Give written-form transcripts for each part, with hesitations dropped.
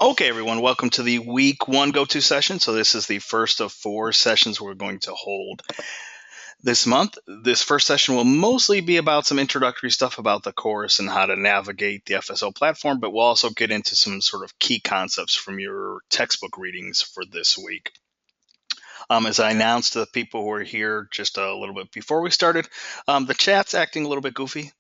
Okay, everyone, welcome to the week one go-to session. So this is the first of four sessions we're going to hold this month. This first session will mostly be about some introductory stuff about the course and how to navigate the FSO platform, but we'll also get into some sort of key concepts from your textbook readings for this week. As I announced to the people who are here just a little bit before we started, the chat's acting a little bit goofy.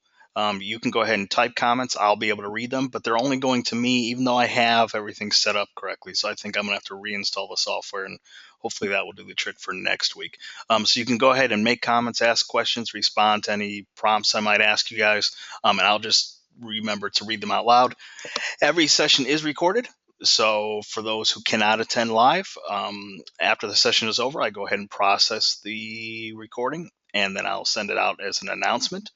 You can go ahead and type comments. I'll be able to read them, but they're only going to me, even though I have everything set up correctly. So I think I'm going to have to reinstall the software, and hopefully that will do the trick for next week. So you can go ahead and make comments, ask questions, respond to any prompts I might ask you guys, and I'll just remember to read them out loud. Every session is recorded. So for those who cannot attend live, after the session is over, I go ahead and process the recording, and then I'll send it out as an announcement.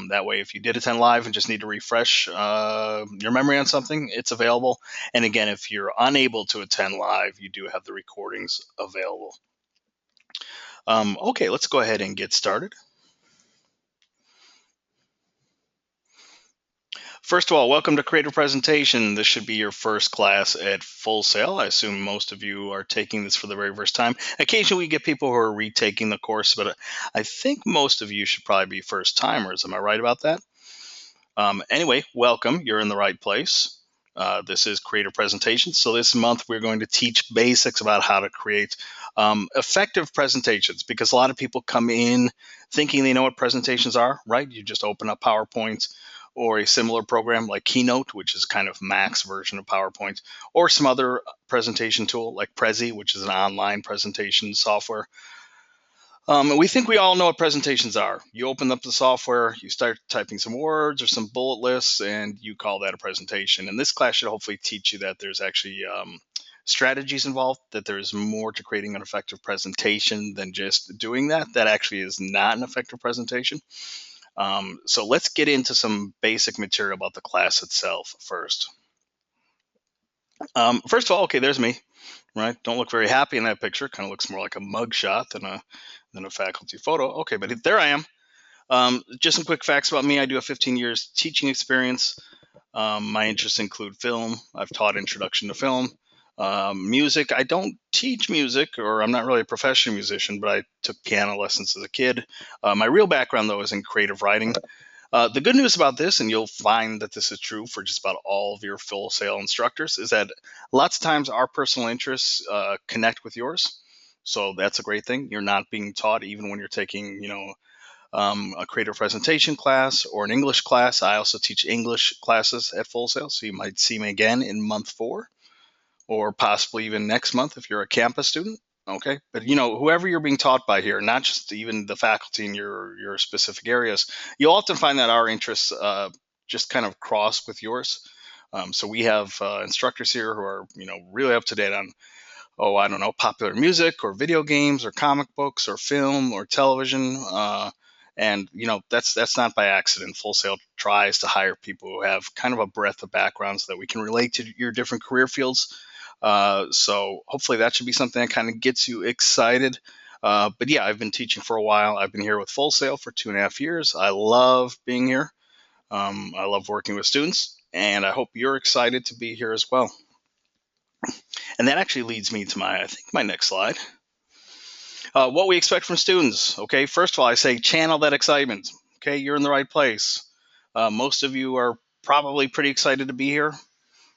That way, if you did attend live and just need to refresh your memory on something, it's available. And again, if you're unable to attend live, you do have the recordings available. Okay, let's go ahead and get started. First of all, welcome to Creative Presentation. This should be your first class at Full Sail. I assume most of you are taking this for the very first time. Occasionally we get people who are retaking the course, but I think most of you should probably be first timers. Am I right about that? Anyway, welcome. You're in the right place. This is Creative Presentation. So this month we're going to teach basics about how to create effective presentations, because a lot of people come in thinking they know what presentations are, right? You just open up PowerPoint or a similar program like Keynote, which is kind of Mac's version of PowerPoint, or some other presentation tool like Prezi, which is an online presentation software. We think we all know what presentations are. You open up the software, you start typing some words or some bullet lists, and you call that a presentation. And this class should hopefully teach you that there's actually strategies involved, that there's more to creating an effective presentation than just doing that. That actually is not an effective presentation. So let's get into some basic material about the class itself first. First of all, okay, there's me, right? Don't look very happy in that picture. Kind of looks more like a mugshot than a faculty photo. Okay, but there I am. Just some quick facts about me. I do have 15 years teaching experience. My interests include film. I've taught introduction to film. Music. I don't teach music, or I'm not really a professional musician, but I took piano lessons as a kid. My real background, though, is in creative writing. The good news about this, and you'll find that this is true for just about all of your Full Sail instructors, is that lots of times our personal interests connect with yours. So that's a great thing. You're not being taught even when you're taking, a creative presentation class or an English class. I also teach English classes at Full Sail, so you might see me again in month 4, or possibly even next month if you're a campus student. Okay, but whoever you're being taught by here, not just even the faculty in your specific areas, you'll often find that our interests just kind of cross with yours. So we have instructors here who are really up to date on, I don't know, popular music or video games or comic books or film or television. And that's not by accident. Full Sail tries to hire people who have kind of a breadth of backgrounds so that we can relate to your different career fields. So hopefully that should be something that kind of gets you excited. But yeah, I've been teaching for a while. I've been here with Full Sail for 2.5 years. I love being here. I love working with students, and I hope you're excited to be here as well. And that actually leads me to my next slide. What we expect from students. Okay, first of all, I say channel that excitement. Okay, you're in the right place. Most of you are probably pretty excited to be here.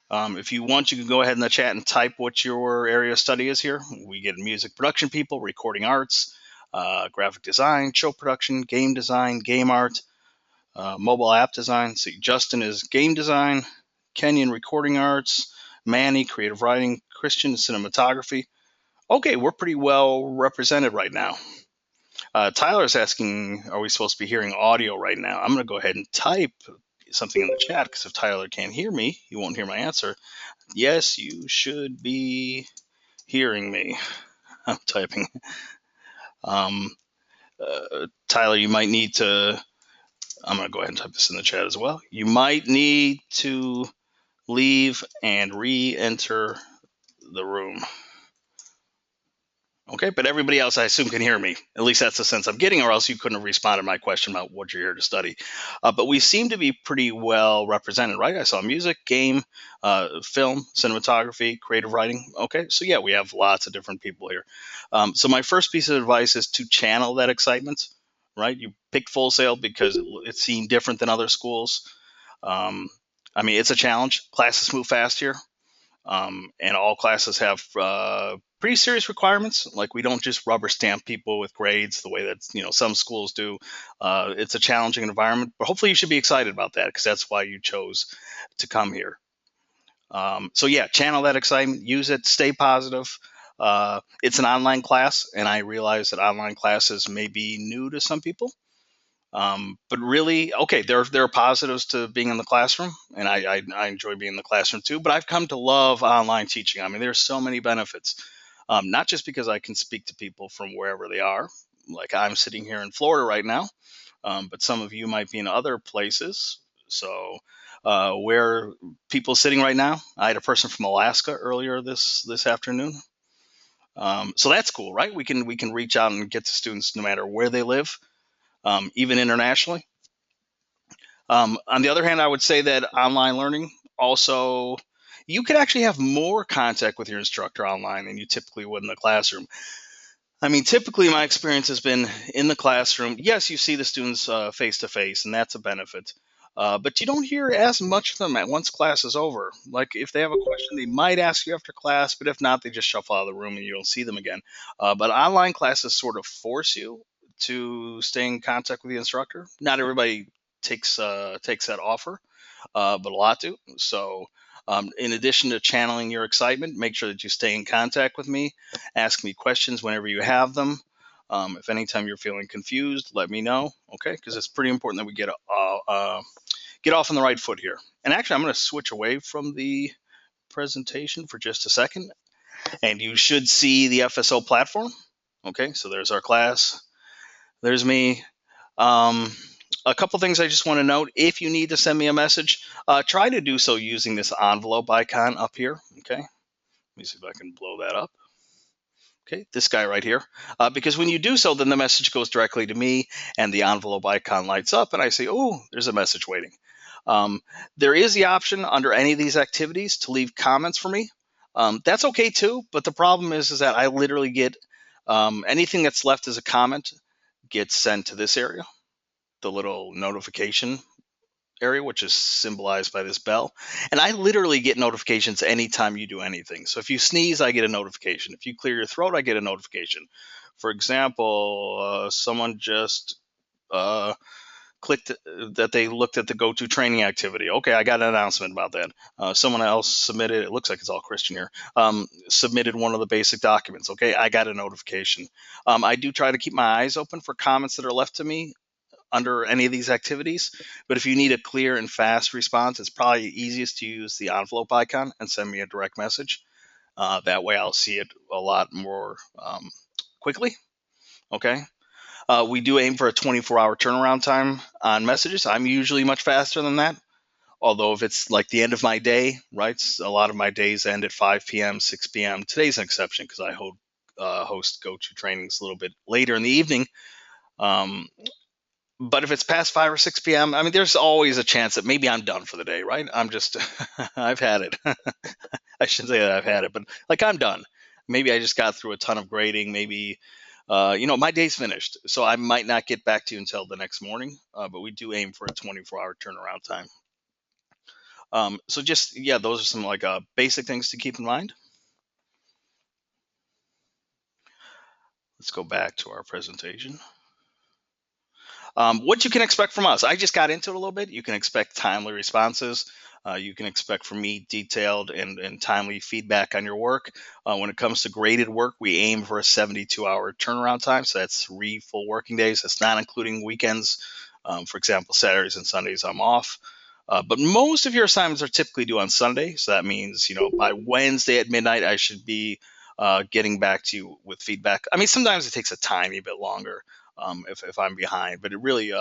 If you want, you can go ahead in the chat and type what your area of study is here. We get music production people, recording arts, graphic design, show production, game design, game art, mobile app design. See, Justin is game design, Kenyon recording arts, Manny creative writing, Christian cinematography. Okay, we're pretty well represented right now. Tyler's asking, are we supposed to be hearing audio right now? I'm going to go ahead and type something in the chat, because if Tyler can't hear me, he won't hear my answer. Yes, you should be hearing me. I'm typing. Tyler, you might need to, I'm going to go ahead and type this in the chat as well. You might need to leave and re-enter the room. Okay, but everybody else, I assume, can hear me. At least that's the sense I'm getting, or else you couldn't have responded to my question about what you're here to study. But we seem to be pretty well represented, right? I saw music, game, film, cinematography, creative writing. Okay, so yeah, we have lots of different people here. So my first piece of advice is to channel that excitement, right? You picked Full Sail because it's seen different than other schools. Um, I mean, it's a challenge. Classes move fast here, and all classes have pretty serious requirements. Like we don't just rubber stamp people with grades the way that some schools do. It's a challenging environment, but hopefully you should be excited about that because that's why you chose to come here. So yeah, channel that excitement, use it, stay positive. It's an online class, and I realize that online classes may be new to some people. But really, okay, there are positives to being in the classroom, and I enjoy being in the classroom too. But I've come to love online teaching. I mean, there's so many benefits, not just because I can speak to people from wherever they are, like I'm sitting here in Florida right now, but some of you might be in other places. So, where are people sitting right now? I had a person from Alaska earlier this afternoon. So that's cool, right? We can reach out and get to students no matter where they live, even internationally. On the other hand, I would say that online learning also, you could actually have more contact with your instructor online than you typically would in the classroom. I mean, typically my experience has been in the classroom. Yes, you see the students face to face, and that's a benefit. But you don't hear as much of them once class is over. Like if they have a question, they might ask you after class, but if not, they just shuffle out of the room and you don't see them again. But online classes sort of force you to stay in contact with the instructor. Not everybody takes that offer, but a lot do. So, in addition to channeling your excitement, make sure that you stay in contact with me. Ask me questions whenever you have them. If anytime you're feeling confused, let me know. Okay, because it's pretty important that we get off on the right foot here. And actually, I'm going to switch away from the presentation for just a second, and you should see the FSO platform. Okay, so there's our class. There's me. Um, a couple things I just want to note. If you need to send me a message, try to do so using this envelope icon up here. Okay. Let me see if I can blow that up. Okay, this guy right here. Because when you do so, then the message goes directly to me and the envelope icon lights up and I say, oh, there's a message waiting. Um, there is the option under any of these activities to leave comments for me. That's okay too, but the problem is that I literally get anything that's left as a comment gets sent to this area, the little notification area, which is symbolized by this bell. And I literally get notifications anytime you do anything. So if you sneeze, I get a notification. If you clear your throat, I get a notification. For example, someone just uh, clicked that they looked at the go-to training activity. Okay, I got an announcement about that. Someone else submitted, it looks like it's all Christian here, submitted one of the basic documents. Okay, I got a notification. I do try to keep my eyes open for comments that are left to me under any of these activities. But if you need a clear and fast response, it's probably easiest to use the envelope icon and send me a direct message. That way I'll see it a lot more quickly. Okay. We do aim for a 24-hour turnaround time on messages. I'm usually much faster than that. Although if it's like the end of my day, right? A lot of my days end at 5 p.m., 6 p.m. Today's an exception because I host go-to trainings a little bit later in the evening. Um, but if it's past 5 or 6 p.m., I mean, there's always a chance that maybe I'm done for the day, right? I'm just, I've had it. I shouldn't say that I've had it, but like I'm done. Maybe I just got through a ton of grading. Maybe, my day's finished. So I might not get back to you until the next morning, but we do aim for a 24-hour turnaround time. So just, yeah, those are some like basic things to keep in mind. Let's go back to our presentation. What you can expect from us. I just got into it a little bit. You can expect timely responses. You can expect from me detailed and timely feedback on your work. When it comes to graded work, we aim for a 72-hour turnaround time. So that's 3 full working days. That's not including weekends. For example, Saturdays and Sundays, I'm off. But most of your assignments are typically due on Sunday. So that means, by Wednesday at midnight, I should be getting back to you with feedback. I mean, sometimes it takes a tiny bit longer if I'm behind, but it really,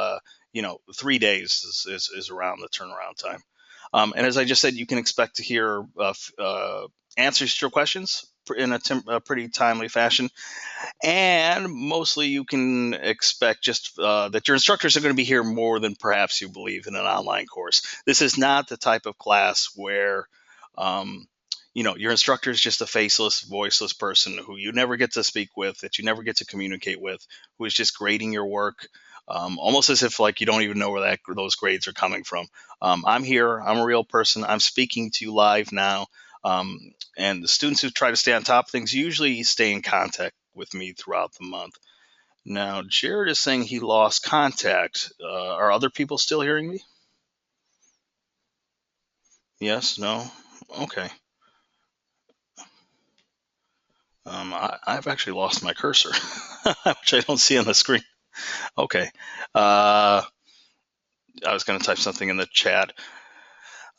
3 days is around the turnaround time. And as I just said, you can expect to hear answers to your questions a pretty timely fashion. And mostly you can expect just that your instructors are going to be here more than perhaps you believe in an online course. This is not the type of class where um, your instructor is just a faceless, voiceless person who you never get to speak with, that you never get to communicate with, who is just grading your work, almost as if like you don't even know where those grades are coming from. I'm here. I'm a real person. I'm speaking to you live now. And the students who try to stay on top of things usually stay in contact with me throughout the month. Now, Jared is saying he lost contact. Are other people still hearing me? Yes, no? Okay. I've actually lost my cursor, which I don't see on the screen. Okay. I was going to type something in the chat.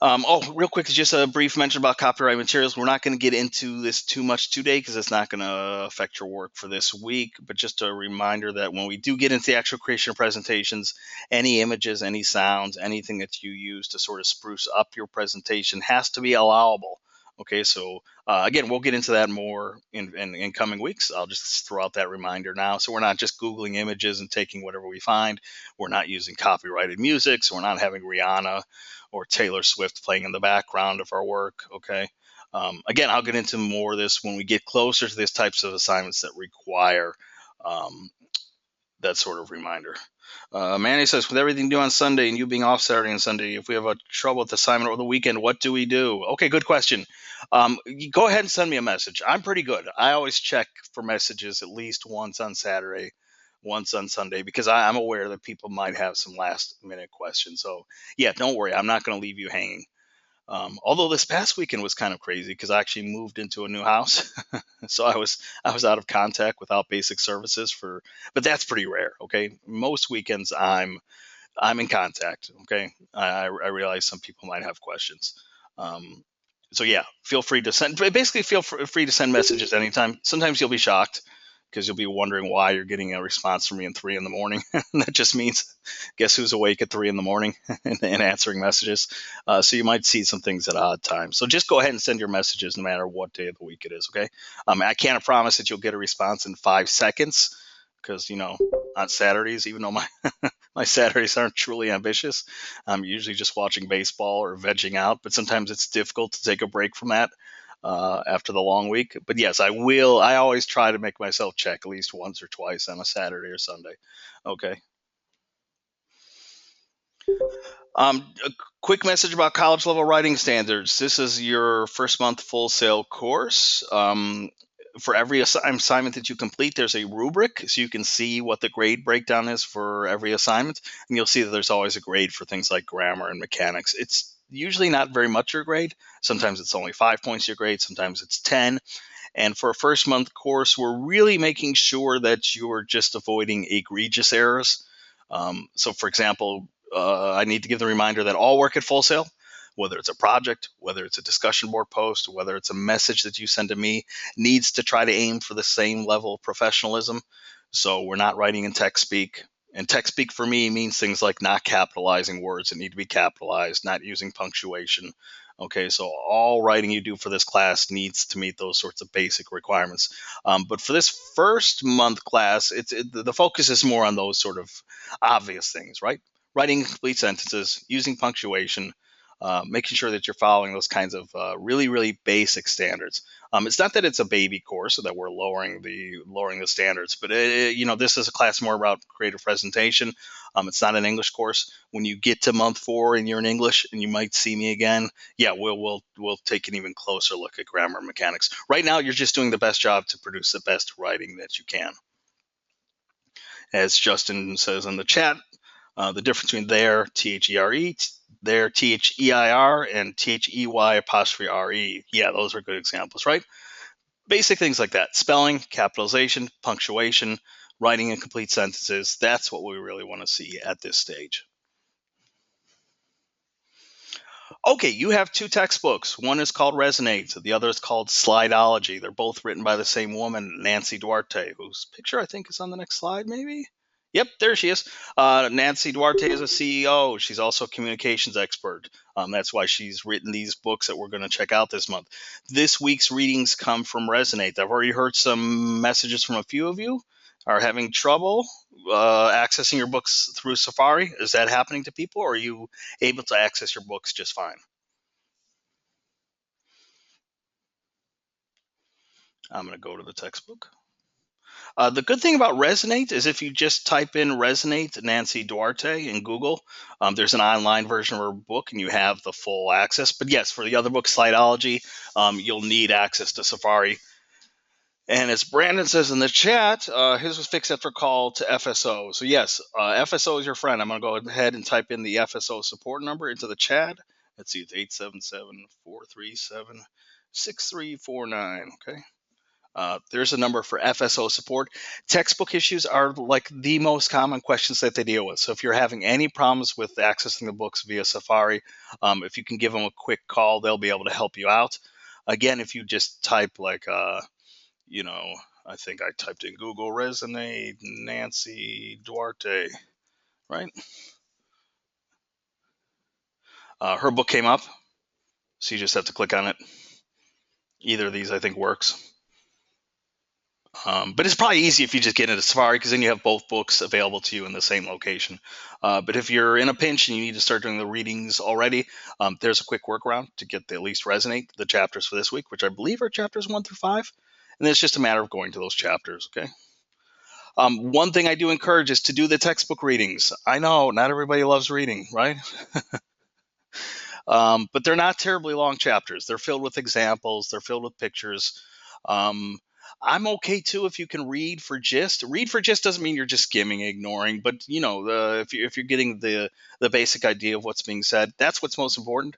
Real quick, just a brief mention about copyright materials. We're not going to get into this too much today because it's not going to affect your work for this week. But just a reminder that when we do get into the actual creation of presentations, any images, any sounds, anything that you use to sort of spruce up your presentation has to be allowable. Okay, so again, we'll get into that more in coming weeks. I'll just throw out that reminder now. So we're not just Googling images and taking whatever we find. We're not using copyrighted music. So we're not having Rihanna or Taylor Swift playing in the background of our work. Okay. Again, I'll get into more of this when we get closer to these types of assignments that require um, that sort of reminder. Manny says, with everything due on Sunday and you being off Saturday and Sunday, if we have a trouble with the assignment over the weekend, what do we do? Okay, good question. You go ahead and send me a message. I'm pretty good. I always check for messages at least once on Saturday, once on Sunday, because I'm aware that people might have some last minute questions. So yeah, don't worry. I'm not going to leave you hanging. Although this past weekend was kind of crazy because I actually moved into a new house, so I was out of contact without basic services but that's pretty rare. Okay, most weekends I'm in contact. Okay, I realize some people might have questions. Um, so yeah, feel free to send. Basically, feel free to send messages anytime. Sometimes you'll be shocked because you'll be wondering why you're getting a response from me at 3 in the morning. That just means, guess who's awake at 3 in the morning and answering messages. So you might see some things at odd times. So just go ahead and send your messages no matter what day of the week it is. Okay. I can't promise that you'll get a response in 5 seconds because on Saturdays, even though my Saturdays aren't truly ambitious, I'm usually just watching baseball or vegging out. But sometimes it's difficult to take a break from that after the long week. But yes, I will. I always try to make myself check at least once or twice on a Saturday or Sunday. Okay. A quick message about college level writing standards. This is your first month full sail course. For every assignment that you complete, there's a rubric so you can see what the grade breakdown is for every assignment. And you'll see that there's always a grade for things like grammar and mechanics. It's usually not very much your grade. Sometimes it's only 5 points your grade, sometimes it's 10. And for a first month course, we're really making sure that you're just avoiding egregious errors. So, for example, I need to give the reminder that all work at Full Sail, whether it's a project, whether it's a discussion board post, whether it's a message that you send to me, needs to try to aim for the same level of professionalism. So we're not writing in text speak. And text speak for me means things like not capitalizing words that need to be capitalized, not using punctuation. Okay, so all writing you do for this class needs to meet those sorts of basic requirements. But for this first month class, the focus is more on those sort of obvious things, right? Writing complete sentences, using punctuation, making sure that you're following those kinds of really, really basic standards. It's not that it's a baby course or that we're lowering the standards, but this is a class more about creative presentation. It's not an English course. When you get to month 4 and you're in English and you might see me again, yeah, we'll take an even closer look at grammar and mechanics. Right now, you're just doing the best job to produce the best writing that you can. As Justin says in the chat, the difference between there, Their, and They''re. Yeah, those are good examples, right? Basic things like that. Spelling, capitalization, punctuation, writing in complete sentences. That's what we really want to see at this stage. Okay, you have 2 textbooks. One is called Resonate. The other is called Slideology. They're both written by the same woman, Nancy Duarte, whose picture I think is on the next slide, maybe? Yep, there she is. Nancy Duarte is a CEO. She's also a communications expert. That's why she's written these books that we're going to check out this month. This week's readings come from Resonate. I've already heard some messages from a few of you are having trouble accessing your books through Safari. Is that happening to people, or are you able to access your books just fine? I'm going to go to the textbook. The good thing about Resonate is if you just type in Resonate Nancy Duarte in Google, there's an online version of her book and you have the full access. But yes, for the other book, Slidology, you'll need access to Safari. And as Brandon says in the chat, his was fixed after a call to FSO. So yes, FSO is your friend. I'm going to go ahead and type in the FSO support number into the chat. Let's see, it's 877-437-6349. Okay. There's a number for FSO support. Textbook issues are like the most common questions that they deal with. So if you're having any problems with accessing the books via Safari, if you can give them a quick call, they'll be able to help you out. Again, if you just type like, you know, I think I typed in Google Resonate Nancy Duarte, right? Her book came up, so you just have to click on it. Either of these, I think, works. But it's probably easy if you just get into Safari because then you have both books available to you in the same location. But if you're in a pinch and you need to start doing the readings already, there's a quick workaround to get the at least Resonate, the chapters for this week, which I believe are chapters 1 through 5. And then it's just a matter of going to those chapters, okay? One thing I do encourage is to do the textbook readings. I know not everybody loves reading, right? But they're not terribly long chapters. They're filled with examples. They're filled with pictures. Um, I'm okay too if you can read for gist. Read for gist doesn't mean you're just skimming, ignoring, but if you're getting the basic idea of what's being said, that's what's most important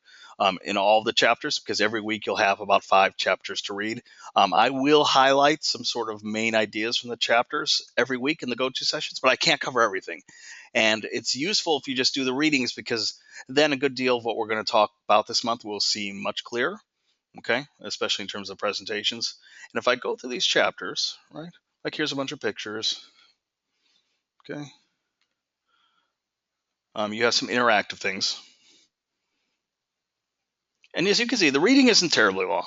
in all the chapters because every week you'll have about 5 chapters to read. I will highlight some sort of main ideas from the chapters every week in the go-to sessions, but I can't cover everything. And it's useful if you just do the readings because then a good deal of what we're going to talk about this month will seem much clearer, okay, especially in terms of presentations. And if I go through these chapters, right, like here's a bunch of pictures, okay, you have some interactive things. And as you can see, the reading isn't terribly long.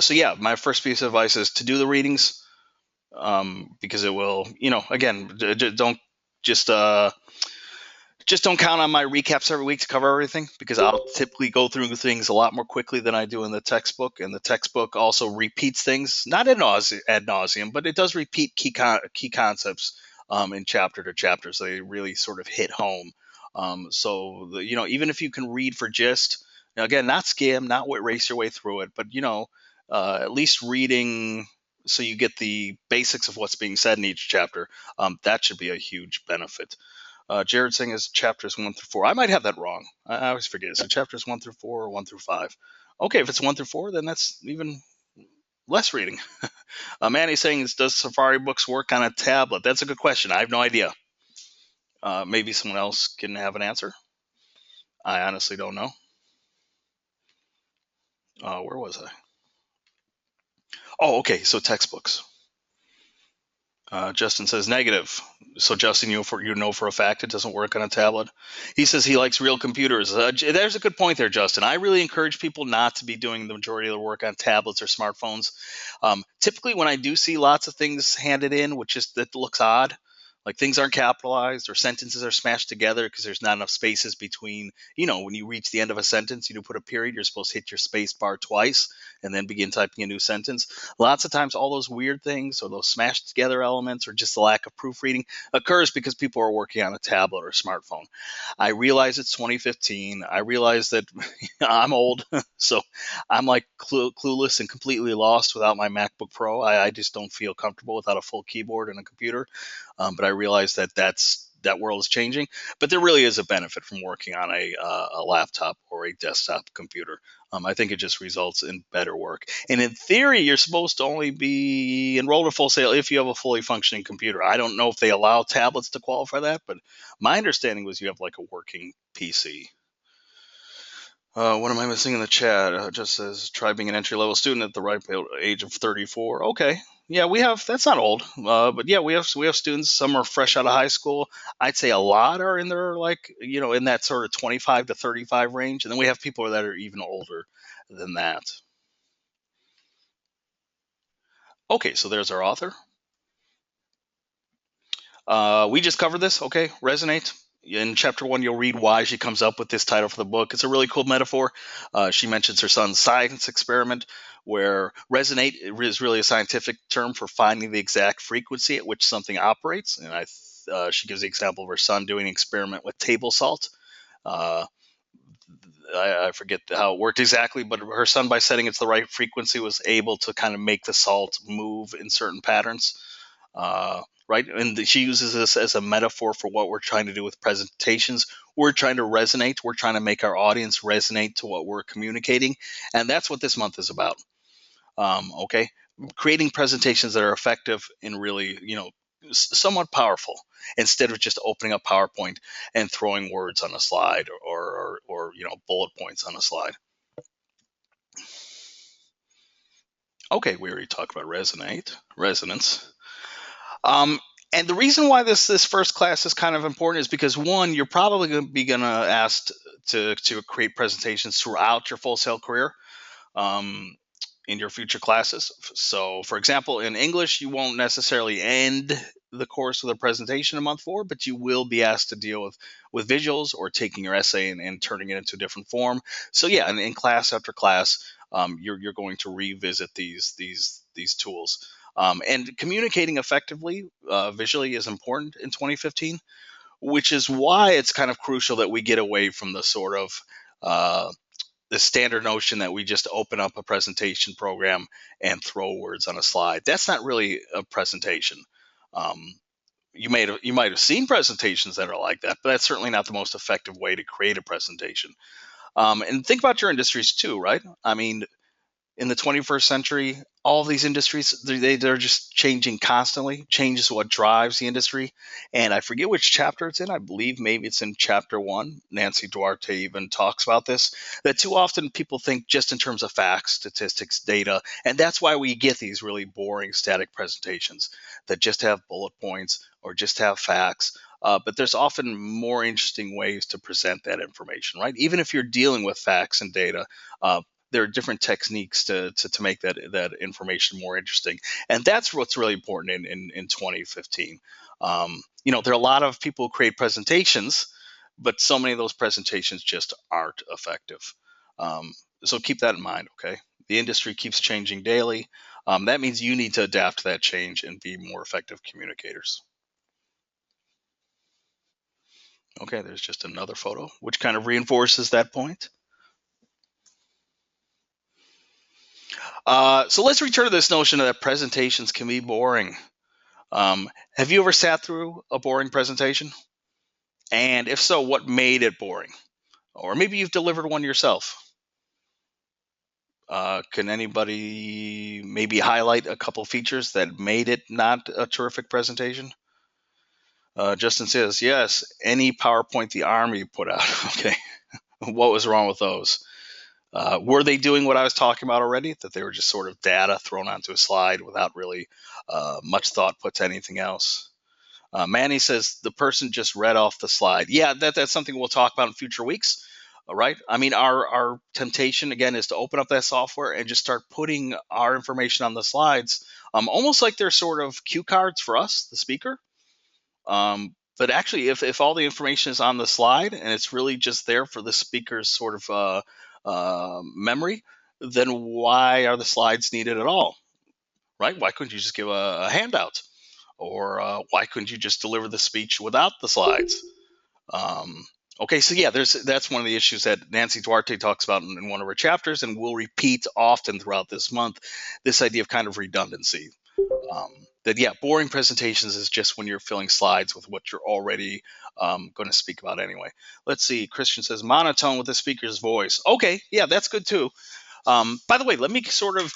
So yeah, my first piece of advice is to do the readings because it will, again, don't just just don't count on my recaps every week to cover everything because I'll typically go through things a lot more quickly than I do in the textbook. And the textbook also repeats things, not ad nauseum, but it does repeat key concepts in chapter to chapter. So they really sort of hit home. Even if you can read for gist, now again, not skim, not race your way through it, but at least reading so you get the basics of what's being said in each chapter. That should be a huge benefit. Jared saying is chapters 1 through 4. I might have that wrong. I always forget. So chapters 1 through 4 or 1 through 5. Okay, if it's 1 through 4, then that's even less reading. Manny's saying, does Safari Books work on a tablet? That's a good question. I have no idea. Maybe someone else can have an answer. I honestly don't know. Where was I? Oh, okay. So textbooks. Justin says negative. So Justin, you know for a fact it doesn't work on a tablet. He says he likes real computers. There's a good point there, Justin. I really encourage people not to be doing the majority of their work on tablets or smartphones. Typically, when I do see lots of things handed in, that looks odd, like things aren't capitalized or sentences are smashed together because there's not enough spaces between. When you reach the end of a sentence, you do put a period. You're supposed to hit your space bar twice and then begin typing a new sentence. Lots of times, all those weird things or those smashed together elements or just the lack of proofreading occurs because people are working on a tablet or a smartphone. I realize it's 2015. I realize that I'm old, so I'm like clueless and completely lost without my MacBook Pro. I just don't feel comfortable without a full keyboard and a computer. But I realize that world is changing. But there really is a benefit from working on a laptop or a desktop computer. I think it just results in better work. And in theory, you're supposed to only be enrolled in Full Sail if you have a fully functioning computer. I don't know if they allow tablets to qualify that, but my understanding was you have like a working PC. What am I missing in the chat? It just says try being an entry level student at the ripe age of 34. Okay. Yeah, we have. That's not old, but yeah, we have students. Some are fresh out of high school. I'd say a lot are in their, like, in that sort of 25 to 35 range, and then we have people that are even older than that. Okay, so there's our author. We just covered this. Okay, resonate. In chapter one, you'll read why she comes up with this title for the book. It's a really cool metaphor. She mentions her son's science experiment, where resonate is really a scientific term for finding the exact frequency at which something operates. And she gives the example of her son doing an experiment with table salt. Uh, I forget how it worked exactly, but her son, by setting it to the right frequency, was able to kind of make the salt move in certain patterns. Right? And she uses this as a metaphor for what we're trying to do with presentations. We're trying to resonate. We're trying to make our audience resonate to what we're communicating. And that's what this month is about. Okay. Creating presentations that are effective and really, somewhat powerful, instead of just opening up PowerPoint and throwing words on a slide, or bullet points on a slide. Okay. We already talked about resonance. Um, and the reason why this first class is kind of important is because, one, you're probably going to be asked to create presentations throughout your full sail career, um, in your future classes. So, for example, in English, you won't necessarily end the course with a presentation in month four, but you will be asked to deal with visuals, or taking your essay and turning it into a different form. So yeah, in class after class, you're going to revisit these tools. And communicating effectively visually is important in 2015, which is why it's kind of crucial that we get away from the sort of the standard notion that we just open up a presentation program and throw words on a slide. That's not really a presentation. Um, you might have seen presentations that are like that, but that's certainly not the most effective way to create a presentation. And think about your industries too, right? I mean, in the 21st century, all of these industries, they're just changing constantly. Change is what drives the industry. And I forget which chapter it's in. I believe maybe it's in chapter one. Nancy Duarte even talks about this, that too often people think just in terms of facts, statistics, data. And that's why we get these really boring static presentations that just have bullet points or just have facts. But there's often more interesting ways to present that information, right? Even if you're dealing with facts and data, there are different techniques to make that information more interesting, and that's what's really important in 2015. There are a lot of people who create presentations, but so many of those presentations just aren't effective. um, so keep that in mind. Okay, the industry keeps changing daily. That means you need to adapt to that change and be more effective communicators. Okay, there's just another photo which kind of reinforces that point. So let's return to this notion that presentations can be boring. Have you ever sat through a boring presentation? And if so, what made it boring? Or maybe you've delivered one yourself. Can anybody maybe highlight a couple features that made it not a terrific presentation? Justin says, yes, any PowerPoint the Army put out. Okay. What was wrong with those? Were they doing what I was talking about already? That they were just sort of data thrown onto a slide without really much thought put to anything else? Manny says the person just read off the slide. Yeah, that's something we'll talk about in future weeks. All right. I mean, our temptation again is to open up that software and just start putting our information on the slides, almost like they're sort of cue cards for us, the speaker. But actually, if all the information is on the slide and it's really just there for the speaker's sort of memory, then why are the slides needed at all? Right? Why couldn't you just give a handout? Or why couldn't you just deliver the speech without the slides? Um, okay, so yeah, that's one of the issues that Nancy Duarte talks about in one of her chapters, and will repeat often throughout this month. This idea of kind of redundancy. Um, that yeah, boring presentations is just when you're filling slides with what you're already going to speak about anyway. Let's see. Christian says monotone with the speaker's voice. Okay, yeah, that's good too. By the way, let me sort of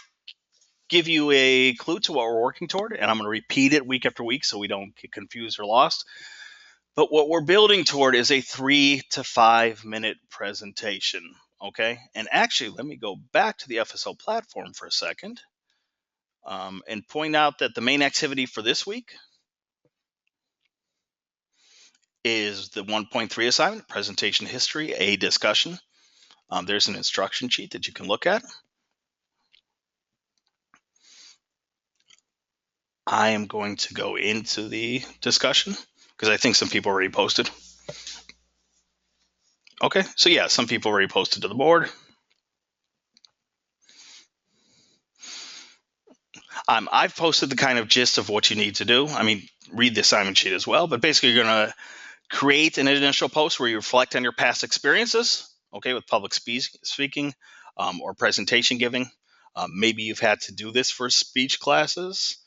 give you a clue to what we're working toward, and I'm going to repeat it week after week so we don't get confused or lost. But what we're building toward is a 3 to 5 minute presentation. Okay, and actually, let me go back to the FSL platform for a second. and point out that the main activity for this week is the 1.3 assignment, presentation history, a discussion. There's an instruction sheet that you can look at. I am going to go into the discussion because I think some people already posted. Okay, so yeah, some people already posted to the board. I've posted the kind of gist of what you need to do. I mean, read the assignment sheet as well, but basically you're going to create an initial post where you reflect on your past experiences, okay, with public speaking or presentation giving. Maybe you've had to do this for speech classes.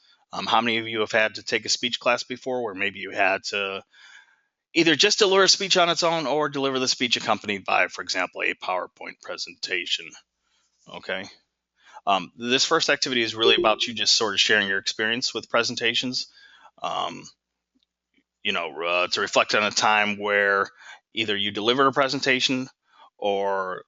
How many of you have had to take a speech class before where maybe you had to either just deliver a speech on its own or deliver the speech accompanied by, for example, a PowerPoint presentation? Okay. This first activity is really about you just sort of sharing your experience with presentations. Um, to reflect on a time where either you delivered a presentation or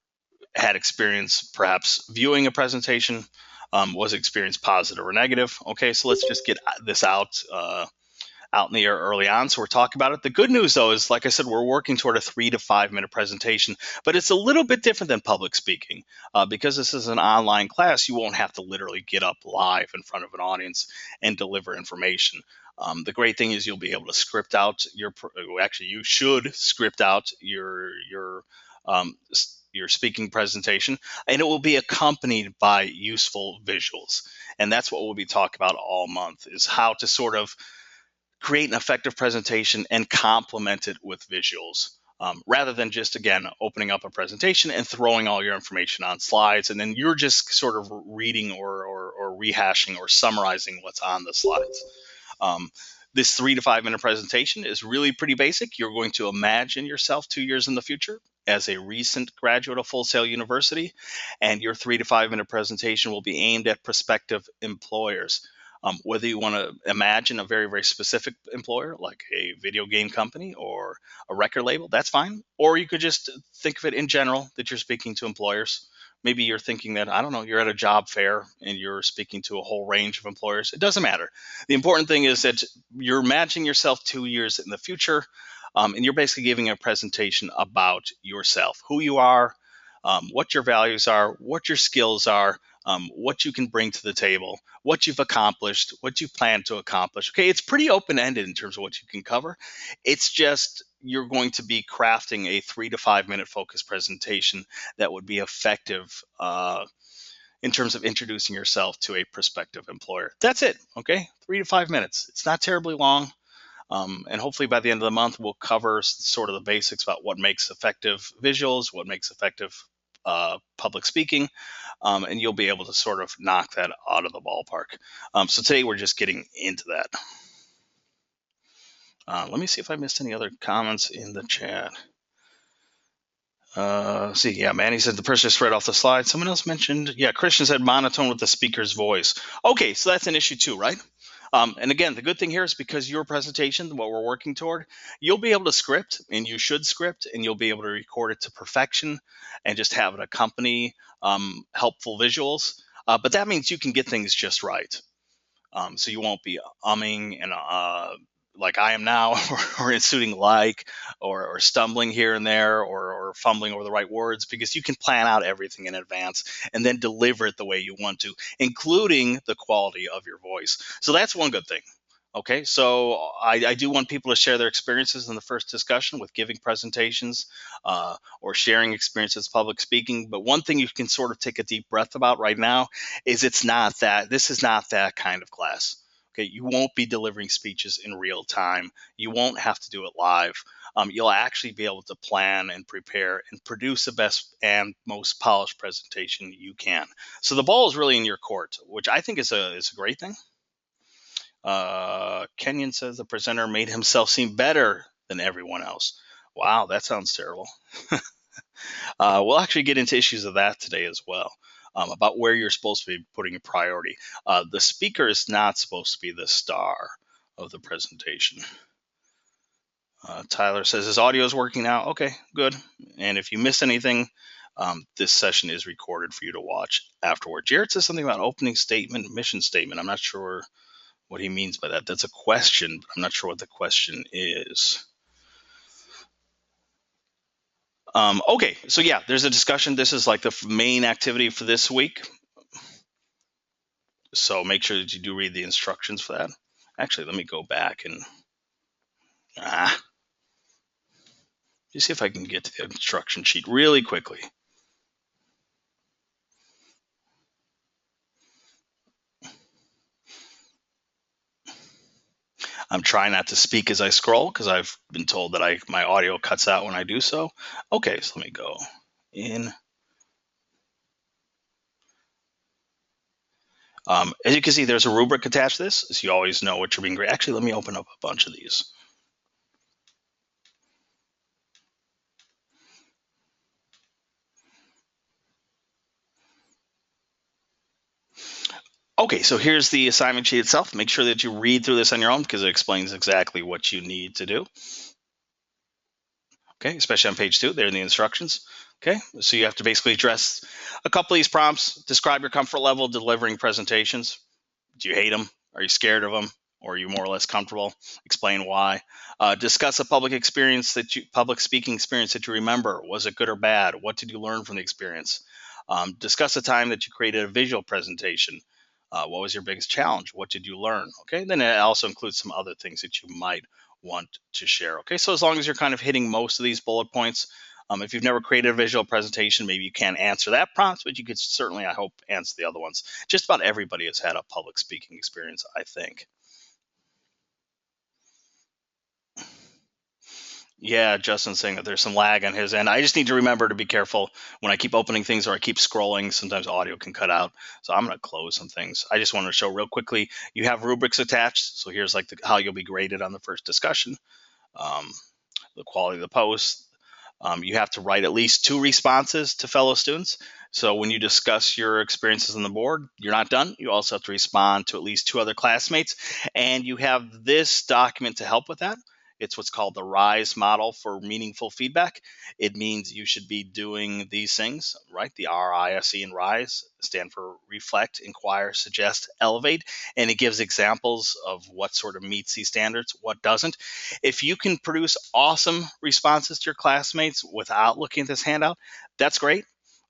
had experience perhaps viewing a presentation. Was experience positive or negative? Okay, so let's just get this out in the air early on. So we're talking about it. The good news, though, is like I said, we're working toward a 3 to 5 minute presentation, but it's a little bit different than public speaking. Because this is an online class, you won't have to literally get up live in front of an audience and deliver information. The great thing is you'll be able to script out actually, you should script out um, your speaking presentation, and it will be accompanied by useful visuals. And that's what we'll be talking about all month, is how to sort of create an effective presentation and complement it with visuals, rather than just, again, opening up a presentation and throwing all your information on slides and then you're just sort of reading or rehashing or summarizing what's on the slides. This 3 to 5 minute presentation is really pretty basic. You're going to imagine yourself 2 years in the future as a recent graduate of Full Sail University, and your 3 to 5 minute presentation will be aimed at prospective employers. Whether you want to imagine a very, very specific employer, like a video game company or a record label, that's fine. Or you could just think of it in general, that you're speaking to employers. Maybe you're thinking that, I don't know, you're at a job fair and you're speaking to a whole range of employers. It doesn't matter. The important thing is that you're imagining yourself 2 years in the future, and you're basically giving a presentation about yourself, who you are, what your values are, what your skills are, what you can bring to the table, what you've accomplished, what you plan to accomplish. Okay, it's pretty open-ended in terms of what you can cover. It's just you're going to be crafting a 3 to 5 minute focused presentation that would be effective in terms of introducing yourself to a prospective employer. That's it. Okay, 3 to 5 minutes. It's not terribly long. And hopefully by the end of the month, we'll cover sort of the basics about what makes effective visuals, what makes effective public speaking, and you'll be able to sort of knock that out of the ballpark. So today we're just getting into that. Let me see if I missed any other comments in the chat. Manny said the person just read off the slide. Someone else mentioned, Christian said monotone with the speaker's voice. Okay, so that's an issue too, right? And again, the good thing here is because your presentation, what we're working toward, you'll be able to script, and you should script, and you'll be able to record it to perfection and just have it accompany helpful visuals. But that means you can get things just right. So you won't be umming and like I am now, or instituting or stumbling here and there, or fumbling over the right words, because you can plan out everything in advance and then deliver it the way you want to, including the quality of your voice. So that's one good thing. Okay, so I do want people to share their experiences in the first discussion with giving presentations or sharing experiences public speaking. But one thing you can sort of take a deep breath about right now is this is not that kind of class. Okay, you won't be delivering speeches in real time. You won't have to do it live. You'll actually be able to plan and prepare and produce the best and most polished presentation you can. So the ball is really in your court, which I think is a great thing. Kenyon says the presenter made himself seem better than everyone else. Wow, that sounds terrible. We'll actually get into issues of that today as well, about where you're supposed to be putting a priority. The speaker is not supposed to be the star of the presentation. Tyler says his audio is working now. Okay, good. And if you miss anything, This session is recorded for you to watch afterward. Jared says something about opening statement, mission statement. I'm not sure what he means by that. That's a question, but I'm not sure what the question is. Okay, so yeah, there's a discussion. This is like the main activity for this week. So make sure that you do read the instructions for that. Actually, let me go back and you see if I can get to the instruction sheet really quickly. I'm trying not to speak as I scroll because I've been told that my audio cuts out when I do so. Okay, so let me go in. As you can see, there's a rubric attached to this, so you always know what you're being graded. Actually, let me open up a bunch of these. Okay, so here's the assignment sheet itself. Make sure that you read through this on your own because it explains exactly what you need to do. Okay, especially on page 2, there in the instructions. Okay, so you have to basically address a couple of these prompts. Describe your comfort level delivering presentations. Do you hate them? Are you scared of them? Or are you more or less comfortable? Explain why. Discuss a public speaking experience that you remember. Was it good or bad? What did you learn from the experience? Discuss a time that you created a visual presentation. What was your biggest challenge? What did you learn? Okay, then it also includes some other things that you might want to share. Okay, so as long as you're kind of hitting most of these bullet points, if you've never created a visual presentation, maybe you can't answer that prompt, but you could certainly, I hope, answer the other ones. Just about everybody has had a public speaking experience, I think. Yeah, Justin's saying that there's some lag on his end. I just need to remember to be careful when I keep opening things or I keep scrolling. Sometimes audio can cut out. So I'm going to close some things. I just want to show real quickly, you have rubrics attached. So here's like how you'll be graded on the first discussion, the quality of the post. You have to write at least 2 responses to fellow students. So when you discuss your experiences on the board, you're not done. You also have to respond to at least 2 other classmates. And you have this document to help with that. It's what's called the RISE model for meaningful feedback. It means you should be doing these things, right? The RISE and RISE stand for reflect, inquire, suggest, elevate. And it gives examples of what sort of meets these standards, what doesn't. If you can produce awesome responses to your classmates without looking at this handout, that's great.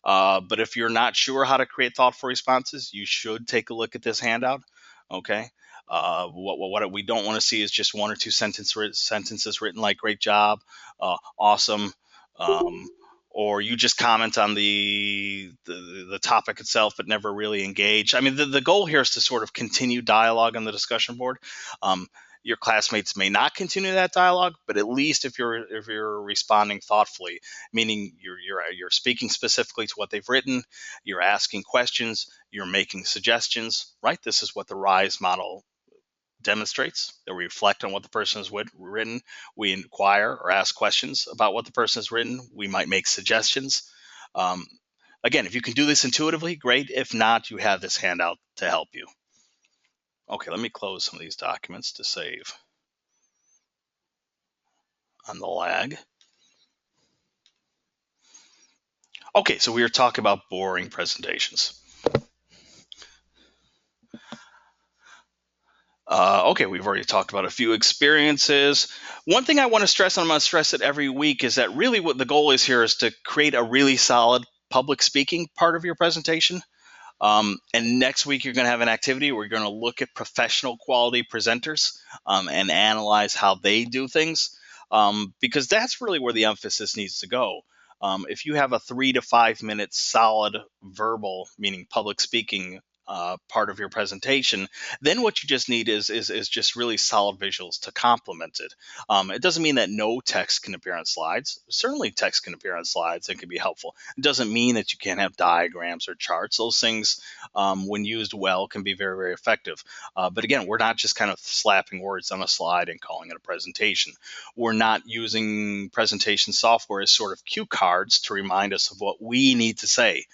But if you're not sure how to create thoughtful responses, you should take a look at this handout. Okay. What we don't want to see is just 1 or 2 sentences written like "great job," "awesome," or you just comment on the topic itself but never really engage. I mean, the goal here is to sort of continue dialogue on the discussion board. Your classmates may not continue that dialogue, but at least if you're responding thoughtfully, meaning you're speaking specifically to what they've written, you're asking questions, you're making suggestions, right? This is what the RISE model demonstrates, that we reflect on what the person has written. We inquire or ask questions about what the person has written. We might make suggestions. Again, if you can do this intuitively, great. If not, you have this handout to help you. Okay, let me close some of these documents to save on the lag. Okay, so we were talking about boring presentations. Okay, we've already talked about a few experiences. One thing I want to stress, and I'm going to stress it every week, is that really what the goal is here is to create a really solid public speaking part of your presentation. And next week, you're going to have an activity where you're going to look at professional quality presenters and analyze how they do things, because that's really where the emphasis needs to go. If you have a 3 to 5 minute solid verbal, meaning public speaking, part of your presentation, then what you just need is just really solid visuals to complement it. It doesn't mean that no text can appear on slides. Certainly text can appear on slides and can be helpful. It doesn't mean that you can't have diagrams or charts. Those things, when used well, can be very, very effective. But again, we're not just kind of slapping words on a slide and calling it a presentation. We're not using presentation software as sort of cue cards to remind us of what we need to say.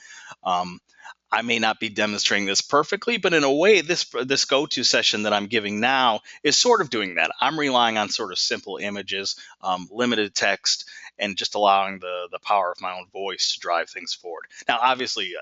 I may not be demonstrating this perfectly, but in a way, this go-to session that I'm giving now is sort of doing that. I'm relying on sort of simple images, limited text, and just allowing the power of my own voice to drive things forward. Now, obviously,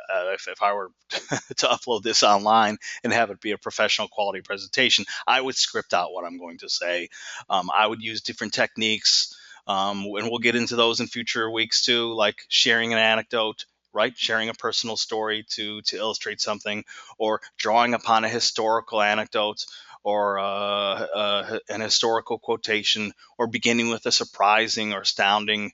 if I were to upload this online and have it be a professional quality presentation, I would script out what I'm going to say. I would use different techniques, and we'll get into those in future weeks too, like sharing an anecdote, right? Sharing a personal story to illustrate something, or drawing upon a historical anecdote, or an historical quotation, or beginning with a surprising or astounding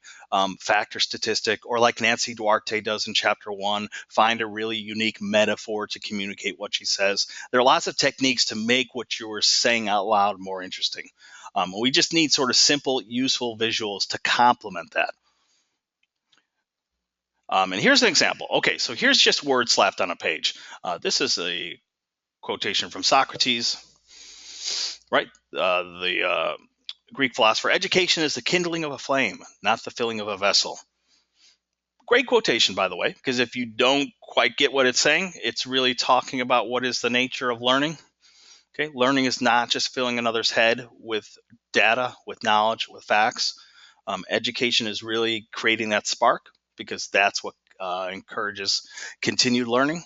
fact or statistic, or like Nancy Duarte does in chapter 1, find a really unique metaphor to communicate what she says. There are lots of techniques to make what you're saying out loud more interesting. We just need sort of simple, useful visuals to complement that. And here's an example. Okay, so here's just words slapped on a page. This is a quotation from Socrates, right? The Greek philosopher. Education is the kindling of a flame, not the filling of a vessel. Great quotation, by the way, because if you don't quite get what it's saying, it's really talking about what is the nature of learning. Okay, learning is not just filling another's head with data, with knowledge, with facts. Education is really creating that spark, because that's what encourages continued learning,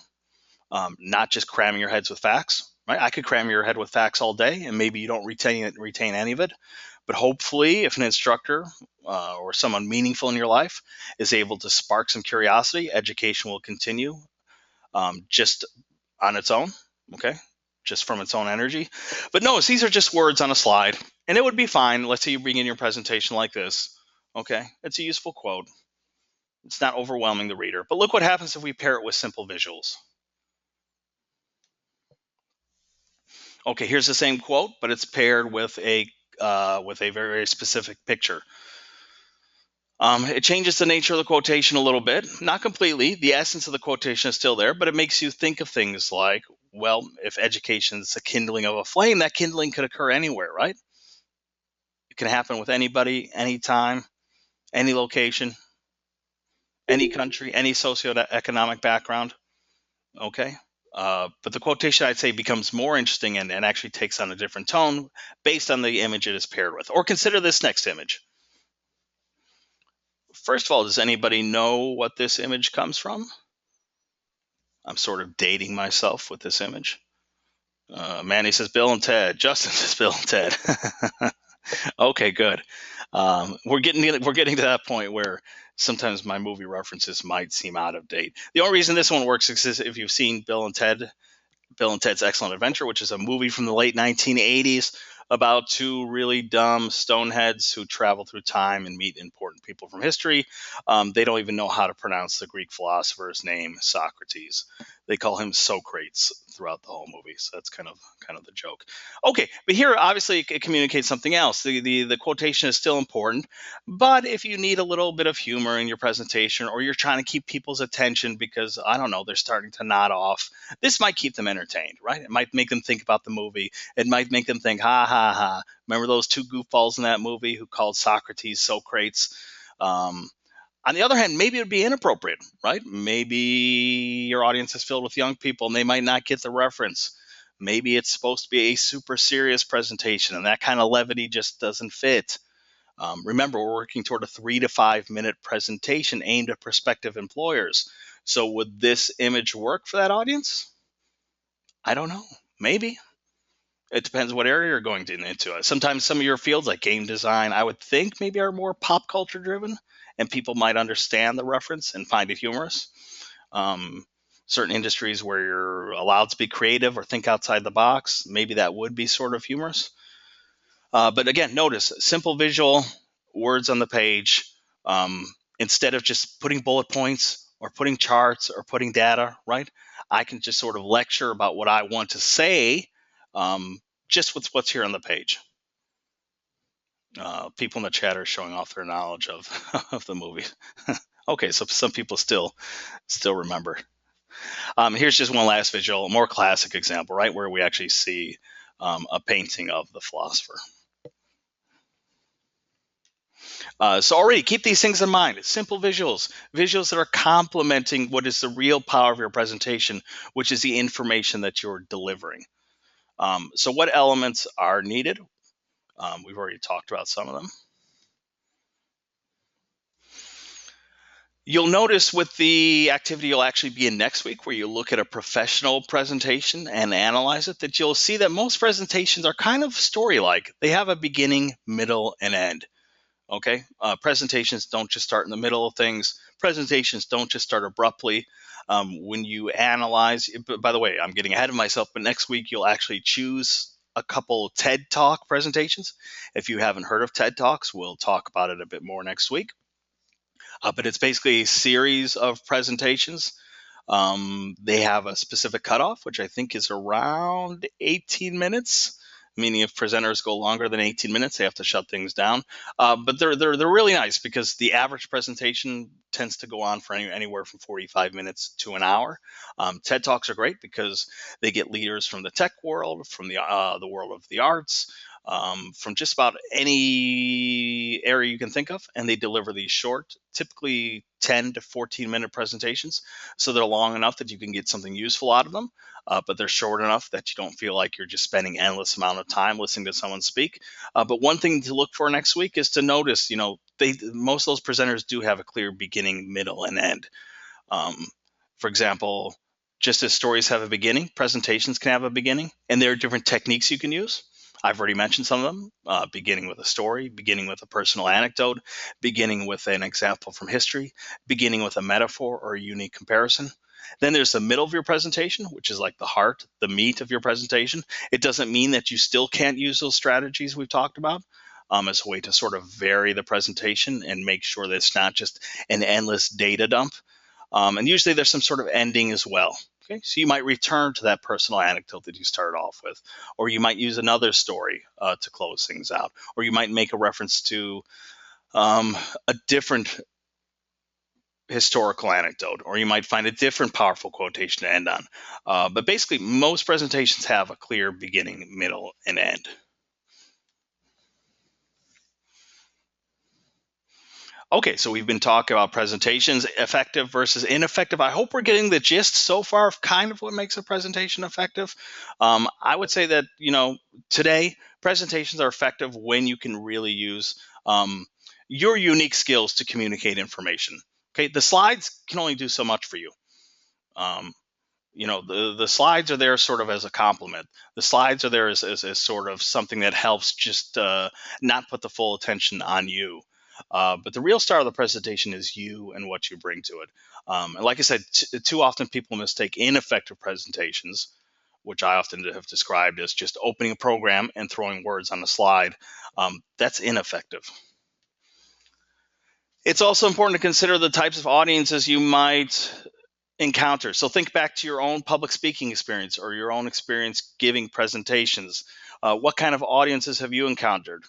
not just cramming your heads with facts. Right? I could cram your head with facts all day, and maybe you don't retain any of it. But hopefully, if an instructor or someone meaningful in your life is able to spark some curiosity, education will continue just on its own. Okay, just from its own energy. But notice these are just words on a slide, and it would be fine. Let's say you bring in your presentation like this. Okay, it's a useful quote. It's not overwhelming the reader. But look what happens if we pair it with simple visuals. Okay, here's the same quote, but it's paired with a very specific picture. It changes the nature of the quotation a little bit, not completely. The essence of the quotation is still there, but it makes you think of things like, well, if education is a kindling of a flame, that kindling could occur anywhere, right? It can happen with anybody, anytime, any location, any country, any socioeconomic background. Okay. But the quotation, I'd say, becomes more interesting and actually takes on a different tone based on the image it is paired with. Or consider this next image. First of all, does anybody know what this image comes from? I'm sort of dating myself with this image. Manny says Bill and Ted. Justin says Bill and Ted. Okay, good. We're getting to that point where sometimes my movie references might seem out of date. The only reason this one works is if you've seen Bill and Ted's Excellent Adventure, which is a movie from the late 1980s about two really dumb stoneheads who travel through time and meet important people from history. They don't even know how to pronounce the Greek philosopher's name, Socrates. They call him Socrates throughout the whole movie. So that's kind of the joke. Okay, but here obviously it communicates something else. The quotation is still important, but if you need a little bit of humor in your presentation, or you're trying to keep people's attention because, I don't know, they're starting to nod off, this might keep them entertained, right? It might make them think about the movie. It might make them think, ha, ha, ha. Remember those two goofballs in that movie who called Socrates Socrates? On the other hand, maybe it would be inappropriate, right? Maybe your audience is filled with young people and they might not get the reference. Maybe it's supposed to be a super serious presentation and that kind of levity just doesn't fit. Remember, we're working toward a 3 to 5 minute presentation aimed at prospective employers. So would this image work for that audience? I don't know. Maybe. It depends what area you're going into. Sometimes some of your fields, like game design, I would think maybe are more pop culture driven, and people might understand the reference and find it humorous. Certain industries where you're allowed to be creative or think outside the box, maybe that would be sort of humorous. But again, notice simple visual, words on the page, instead of just putting bullet points or putting charts or putting data, right? I can just sort of lecture about what I want to say, just with what's here on the page. People in the chat are showing off their knowledge of of the movie. Okay, so some people still remember. Here's just one last visual, a more classic example, right, where we actually see a painting of the philosopher. So already keep these things in mind. Simple visuals that are complementing what is the real power of your presentation, which is the information that you're delivering. So what elements are needed? We've already talked about some of them. You'll notice with the activity you'll actually be in next week, where you look at a professional presentation and analyze it, that you'll see that most presentations are kind of story-like. They have a beginning, middle, and end. Okay, presentations don't just start in the middle of things. Presentations don't just start abruptly. When you analyze, by the way, I'm getting ahead of myself, but next week you'll actually choose a couple TED Talk presentations. If you haven't heard of TED Talks, we'll talk about it a bit more next week. But it's basically a series of presentations. They have a specific cutoff, which I think is around 18 minutes. Meaning, if presenters go longer than 18 minutes, they have to shut things down. But they're really nice, because the average presentation tends to go on for anywhere from 45 minutes to an hour. TED Talks are great because they get leaders from the tech world, from the world of the arts, from just about any area you can think of, and they deliver these short, typically 10 to 14-minute presentations. So they're long enough that you can get something useful out of them, but they're short enough that you don't feel like you're just spending endless amount of time listening to someone speak. But one thing to look for next week is to notice, most of those presenters do have a clear beginning, middle, and end. For example, just as stories have a beginning, presentations can have a beginning, and there are different techniques you can use. I've already mentioned some of them, beginning with a story, beginning with a personal anecdote, beginning with an example from history, beginning with a metaphor or a unique comparison. Then there's the middle of your presentation, which is like the heart, the meat of your presentation. It doesn't mean that you still can't use those strategies we've talked about, as a way to sort of vary the presentation and make sure that it's not just an endless data dump. And usually there's some sort of ending as well. Okay, so you might return to that personal anecdote that you started off with, or you might use another story to close things out, or you might make a reference to a different historical anecdote, or you might find a different powerful quotation to end on. But basically, most presentations have a clear beginning, middle, and end. Okay, so we've been talking about presentations, effective versus ineffective. I hope we're getting the gist so far of kind of what makes a presentation effective. I would say that, today presentations are effective when you can really use your unique skills to communicate information. Okay, the slides can only do so much for you. Um, the slides are there sort of as a compliment. The slides are there as sort of something that helps just not put the full attention on you. But the real star of the presentation is you and what you bring to it. And like I said, too often people mistake ineffective presentations, which I often have described as just opening a program and throwing words on a slide. That's ineffective. It's also important to consider the types of audiences you might encounter. So think back to your own public speaking experience or your own experience giving presentations. What kind of audiences have you encountered?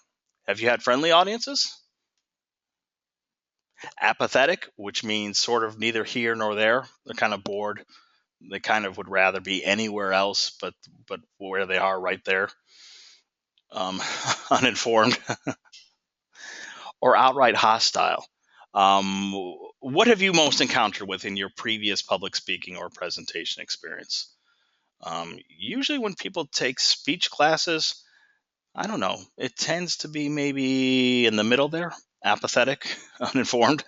Have you had friendly audiences? Apathetic, which means sort of neither here nor there. They're kind of bored. They kind of would rather be anywhere else, but where they are, right there. Uninformed. Or outright hostile. Um, what have you most encountered within your previous public speaking or presentation experience? Usually, when people take speech classes, I don't know, it tends to be maybe in the middle there, apathetic, uninformed.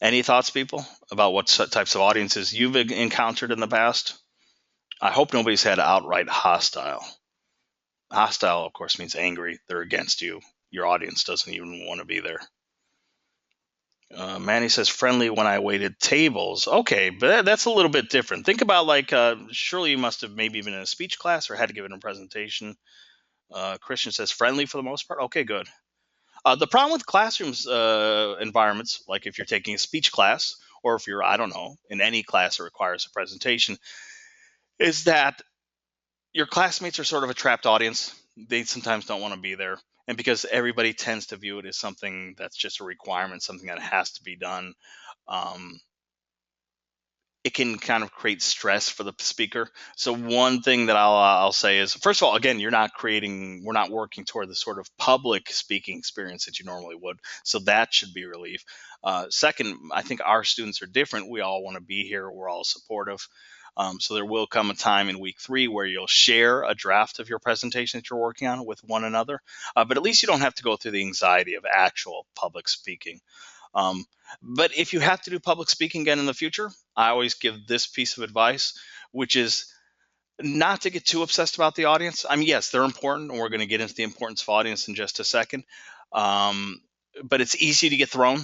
Any thoughts, people, about what types of audiences you've encountered in the past? I hope nobody's had outright hostile. Hostile, of course, means angry. They're against you. Your audience doesn't even want to be there. Manny says friendly when I waited tables. Okay, but that's a little bit different. Think about surely you must have maybe been in a speech class or had to give it a presentation. Christian says friendly for the most part. Okay, good. The problem with classrooms environments, like if you're taking a speech class or if you're, I don't know, in any class that requires a presentation, is that your classmates are sort of a trapped audience. They sometimes don't want to be there. And because everybody tends to view it as something that's just a requirement, something that has to be done, um, it can kind of create stress for the speaker. So one thing that I'll say is, first of all, again, we're not working toward the sort of public speaking experience that you normally would. So that should be relief. Second, I think our students are different. We all want to be here. We're all supportive. So there will come a time in week 3 where you'll share a draft of your presentation that you're working on with one another. But at least you don't have to go through the anxiety of actual public speaking. Um, but if you have to do public speaking again in the future, I always give this piece of advice, which is not to get too obsessed about the audience. I mean, yes, they're important, and we're going to get into the importance of audience in just a second. Um, but it's easy to get thrown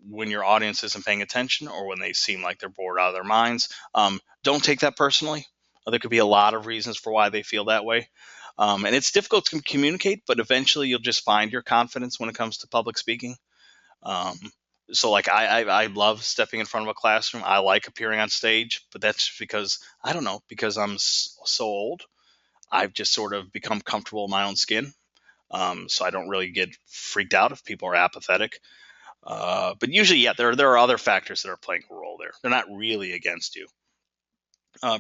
when your audience isn't paying attention or when they seem like they're bored out of their minds. Don't take that personally. There could be a lot of reasons for why they feel that way. And it's difficult to communicate, but eventually you'll just find your confidence when it comes to public speaking. Um, so like I love stepping in front of a classroom. I like appearing on stage, but that's just because I don't know, because I'm so old. I've just sort of become comfortable in my own skin. So I don't really get freaked out if people are apathetic. But usually, yeah, there are other factors that are playing a role there. They're not really against you.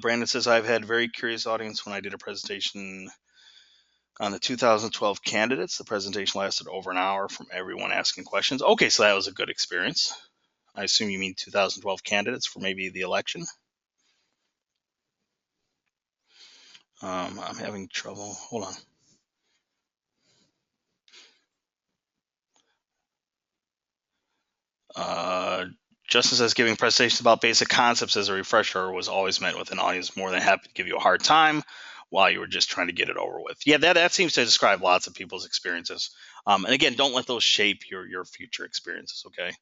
Brandon says, I've had very curious audience when I did a presentation on the 2012 candidates. The presentation lasted over an hour from everyone asking questions. Okay, so that was a good experience. I assume you mean 2012 candidates for maybe the election. I'm having trouble. Hold on. Justin says giving presentations about basic concepts as a refresher was always met with an audience more than happy to give you a hard time while you were just trying to get it over with. Yeah, that seems to describe lots of people's experiences. And again, don't let those shape your future experiences. Okay.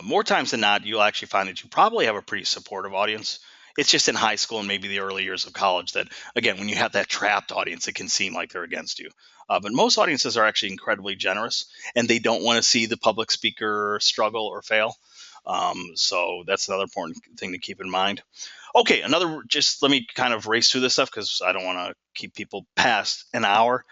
More times than not, you'll actually find that you probably have a pretty supportive audience. It's just in high school and maybe the early years of college that, again, when you have that trapped audience, it can seem like they're against you. But most audiences are actually incredibly generous and they don't want to see the public speaker struggle or fail. So that's another important thing to keep in mind. Okay, just let me kind of race through this stuff because I don't want to keep people past an hour.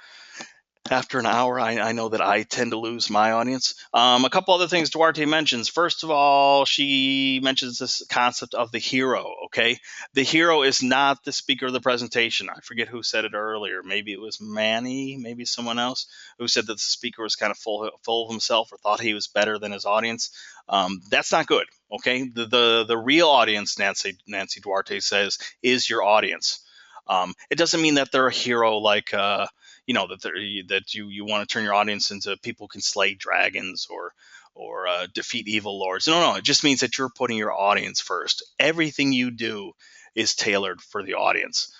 After an hour, I know that I tend to lose my audience. A couple other things Duarte mentions. First of all, she mentions this concept of the hero. Okay, the hero is not the speaker of the presentation. I forget who said it earlier. Maybe it was Manny, maybe someone else who said that the speaker was kind of full of himself or thought he was better than his audience. That's not good. Okay, the real audience, Nancy Duarte says, is your audience. It doesn't mean that they're a hero like. That you want to turn your audience into people who can slay dragons or defeat evil lords. No, it just means that you're putting your audience first. Everything you do is tailored for the audience.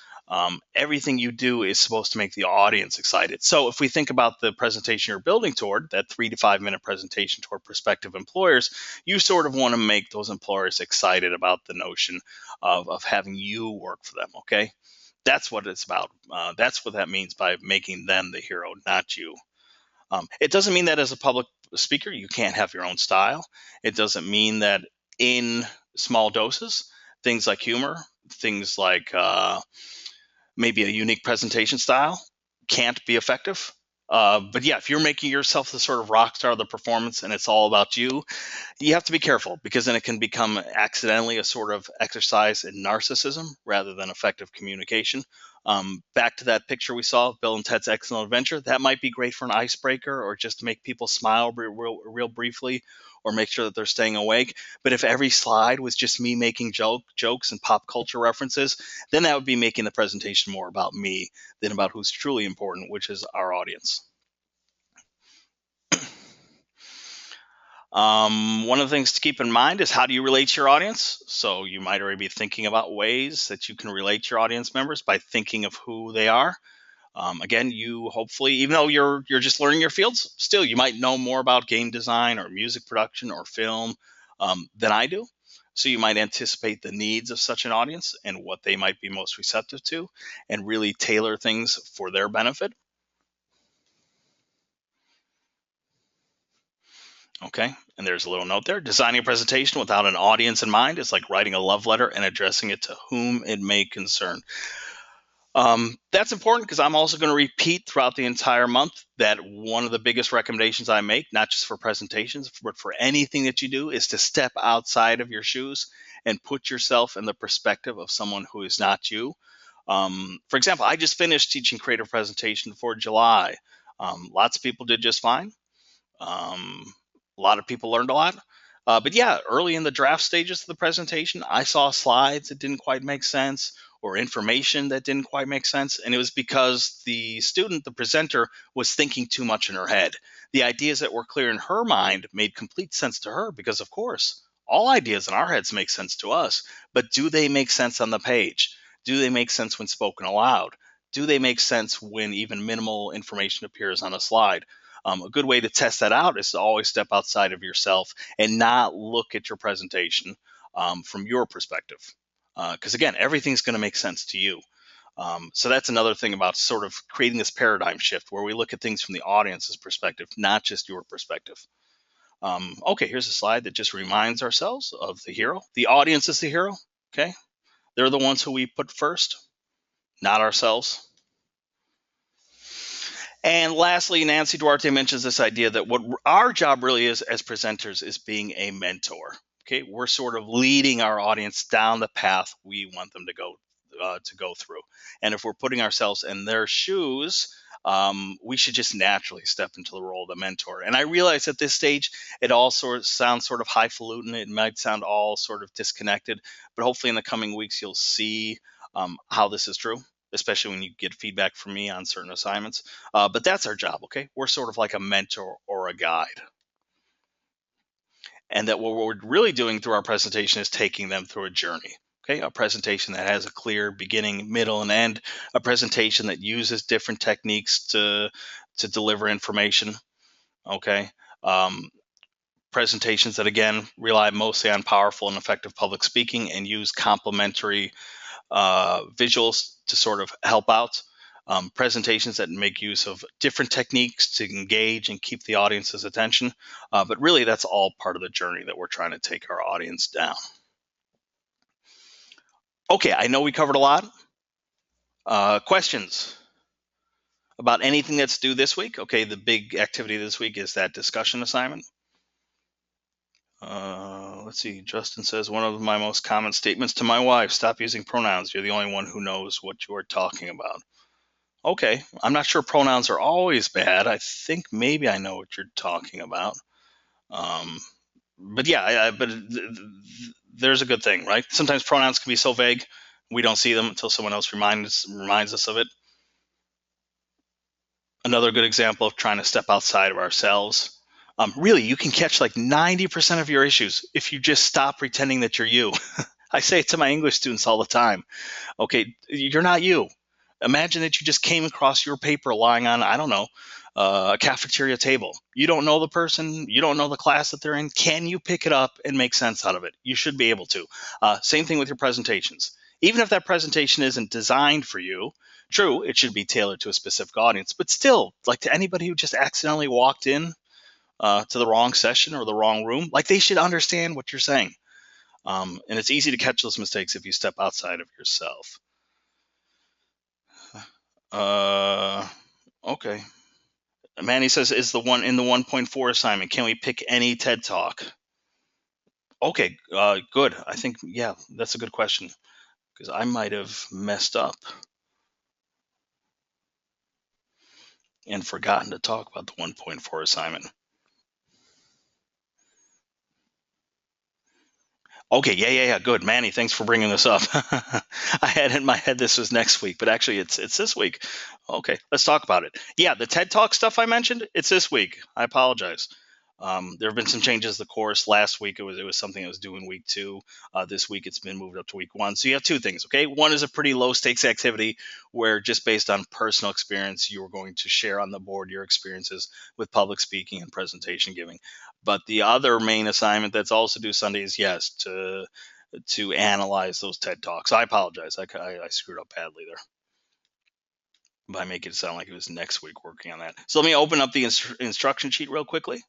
Everything you do is supposed to make the audience excited. So if we think about the presentation you're building toward, that 3 to 5 minute presentation toward prospective employers, you sort of want to make those employers excited about the notion of having you work for them. Okay. That's what it's about. That's what that means by making them the hero, not you. It doesn't mean that as a public speaker you can't have your own style. It doesn't mean that in small doses, things like humor, things like maybe a unique presentation style can't be effective. But yeah, if you're making yourself the sort of rock star of the performance and it's all about you, you have to be careful because then it can become accidentally a sort of exercise in narcissism rather than effective communication. Back to that picture we saw of Bill and Ted's Excellent Adventure, that might be great for an icebreaker or just to make people smile real briefly or make sure that they're staying awake. But if every slide was just me making jokes and pop culture references, then that would be making the presentation more about me than about who's truly important, which is our audience. One of the things to keep in mind is how do you relate to your audience? So you might already be thinking about ways that you can relate to your audience members by thinking of who they are. Again, you hopefully, even though you're just learning your fields, still you might know more about game design or music production or film than I do. So you might anticipate the needs of such an audience and what they might be most receptive to, and really tailor things for their benefit. Okay, and there's a little note there. Designing a presentation without an audience in mind is like writing a love letter and addressing it to whom it may concern. That's important because I'm also going to repeat throughout the entire month that one of the biggest recommendations I make, not just for presentations, but for anything that you do, is to step outside of your shoes and put yourself in the perspective of someone who is not you. For example, I just finished teaching creative presentation for July. Lots of people did just fine. A lot of people learned a lot. But yeah, early in the draft stages of the presentation, I saw slides that didn't quite make sense or information that didn't quite make sense. And it was because the student, the presenter, was thinking too much in her head. The ideas that were clear in her mind made complete sense to her because, of course, all ideas in our heads make sense to us. But do they make sense on the page? Do they make sense when spoken aloud? Do they make sense when even minimal information appears on a slide? A good way to test that out is to always step outside of yourself and not look at your presentation from your perspective. Because again, everything's going to make sense to you. So that's another thing about sort of creating this paradigm shift where we look at things from the audience's perspective, not just your perspective. Okay, here's a slide that just reminds ourselves of the hero. The audience is the hero. Okay, they're the ones who we put first, not ourselves. And lastly, Nancy Duarte mentions this idea that what our job really is as presenters is being a mentor. Okay, we're sort of leading our audience down the path we want them to go through. And if we're putting ourselves in their shoes, we should just naturally step into the role of the mentor. And I realize at this stage, it all sort of sounds sort of highfalutin. It might sound all sort of disconnected, but hopefully in the coming weeks, you'll see how this is true, especially when you get feedback from me on certain assignments. But that's our job, okay? We're sort of like a mentor or a guide. And that what we're really doing through our presentation is taking them through a journey, okay? A presentation that has a clear beginning, middle, and end, a presentation that uses different techniques to deliver information, okay? Presentations that, again, rely mostly on powerful and effective public speaking and use complementary visuals to sort of help out. Presentations that make use of different techniques to engage and keep the audience's attention. But really, that's all part of the journey that we're trying to take our audience down. Okay, I know we covered a lot. Questions about anything that's due this week? Okay, the big activity this week is that discussion assignment. Let's see. Justin says, one of my most common statements to my wife, stop using pronouns. You're the only one who knows what you are talking about. Okay, I'm not sure pronouns are always bad. I think maybe I know what you're talking about. But yeah, there's a good thing, right? Sometimes pronouns can be so vague, we don't see them until someone else reminds us of it. Another good example of trying to step outside of ourselves. Really, you can catch like 90% of your issues if you just stop pretending that you're you. I say it to my English students all the time. Okay, you're not you. Imagine that you just came across your paper lying on, I don't know, a cafeteria table. You don't know the person, you don't know the class that they're in. Can you pick it up and make sense out of it? You should be able to. Same thing with your presentations. Even if that presentation isn't designed for you, true, it should be tailored to a specific audience, but still, like to anybody who just accidentally walked in to the wrong session or the wrong room, like they should understand what you're saying. And it's easy to catch those mistakes if you step outside of yourself. Okay. Manny says, is the one in the 1.4 assignment, can we pick any TED Talk? Okay, good. I think, yeah, that's a good question because I might have messed up and forgotten to talk about the 1.4 assignment. Okay, yeah, good. Manny, thanks for bringing this up. I had in my head this was next week, but actually it's this week. Okay, let's talk about it. Yeah, the TED Talk stuff I mentioned, it's this week. I apologize. There have been some changes to the course. Last week it was something that was due in week 2. This week it's been moved up to week 1. So you have two things, okay? One is a pretty low stakes activity where just based on personal experience, you are going to share on the board your experiences with public speaking and presentation giving. But the other main assignment that's also due Sunday is, yes, to analyze those TED Talks. I apologize. I screwed up badly there by making it sound like it was next week working on that. So let me open up the instruction sheet real quickly.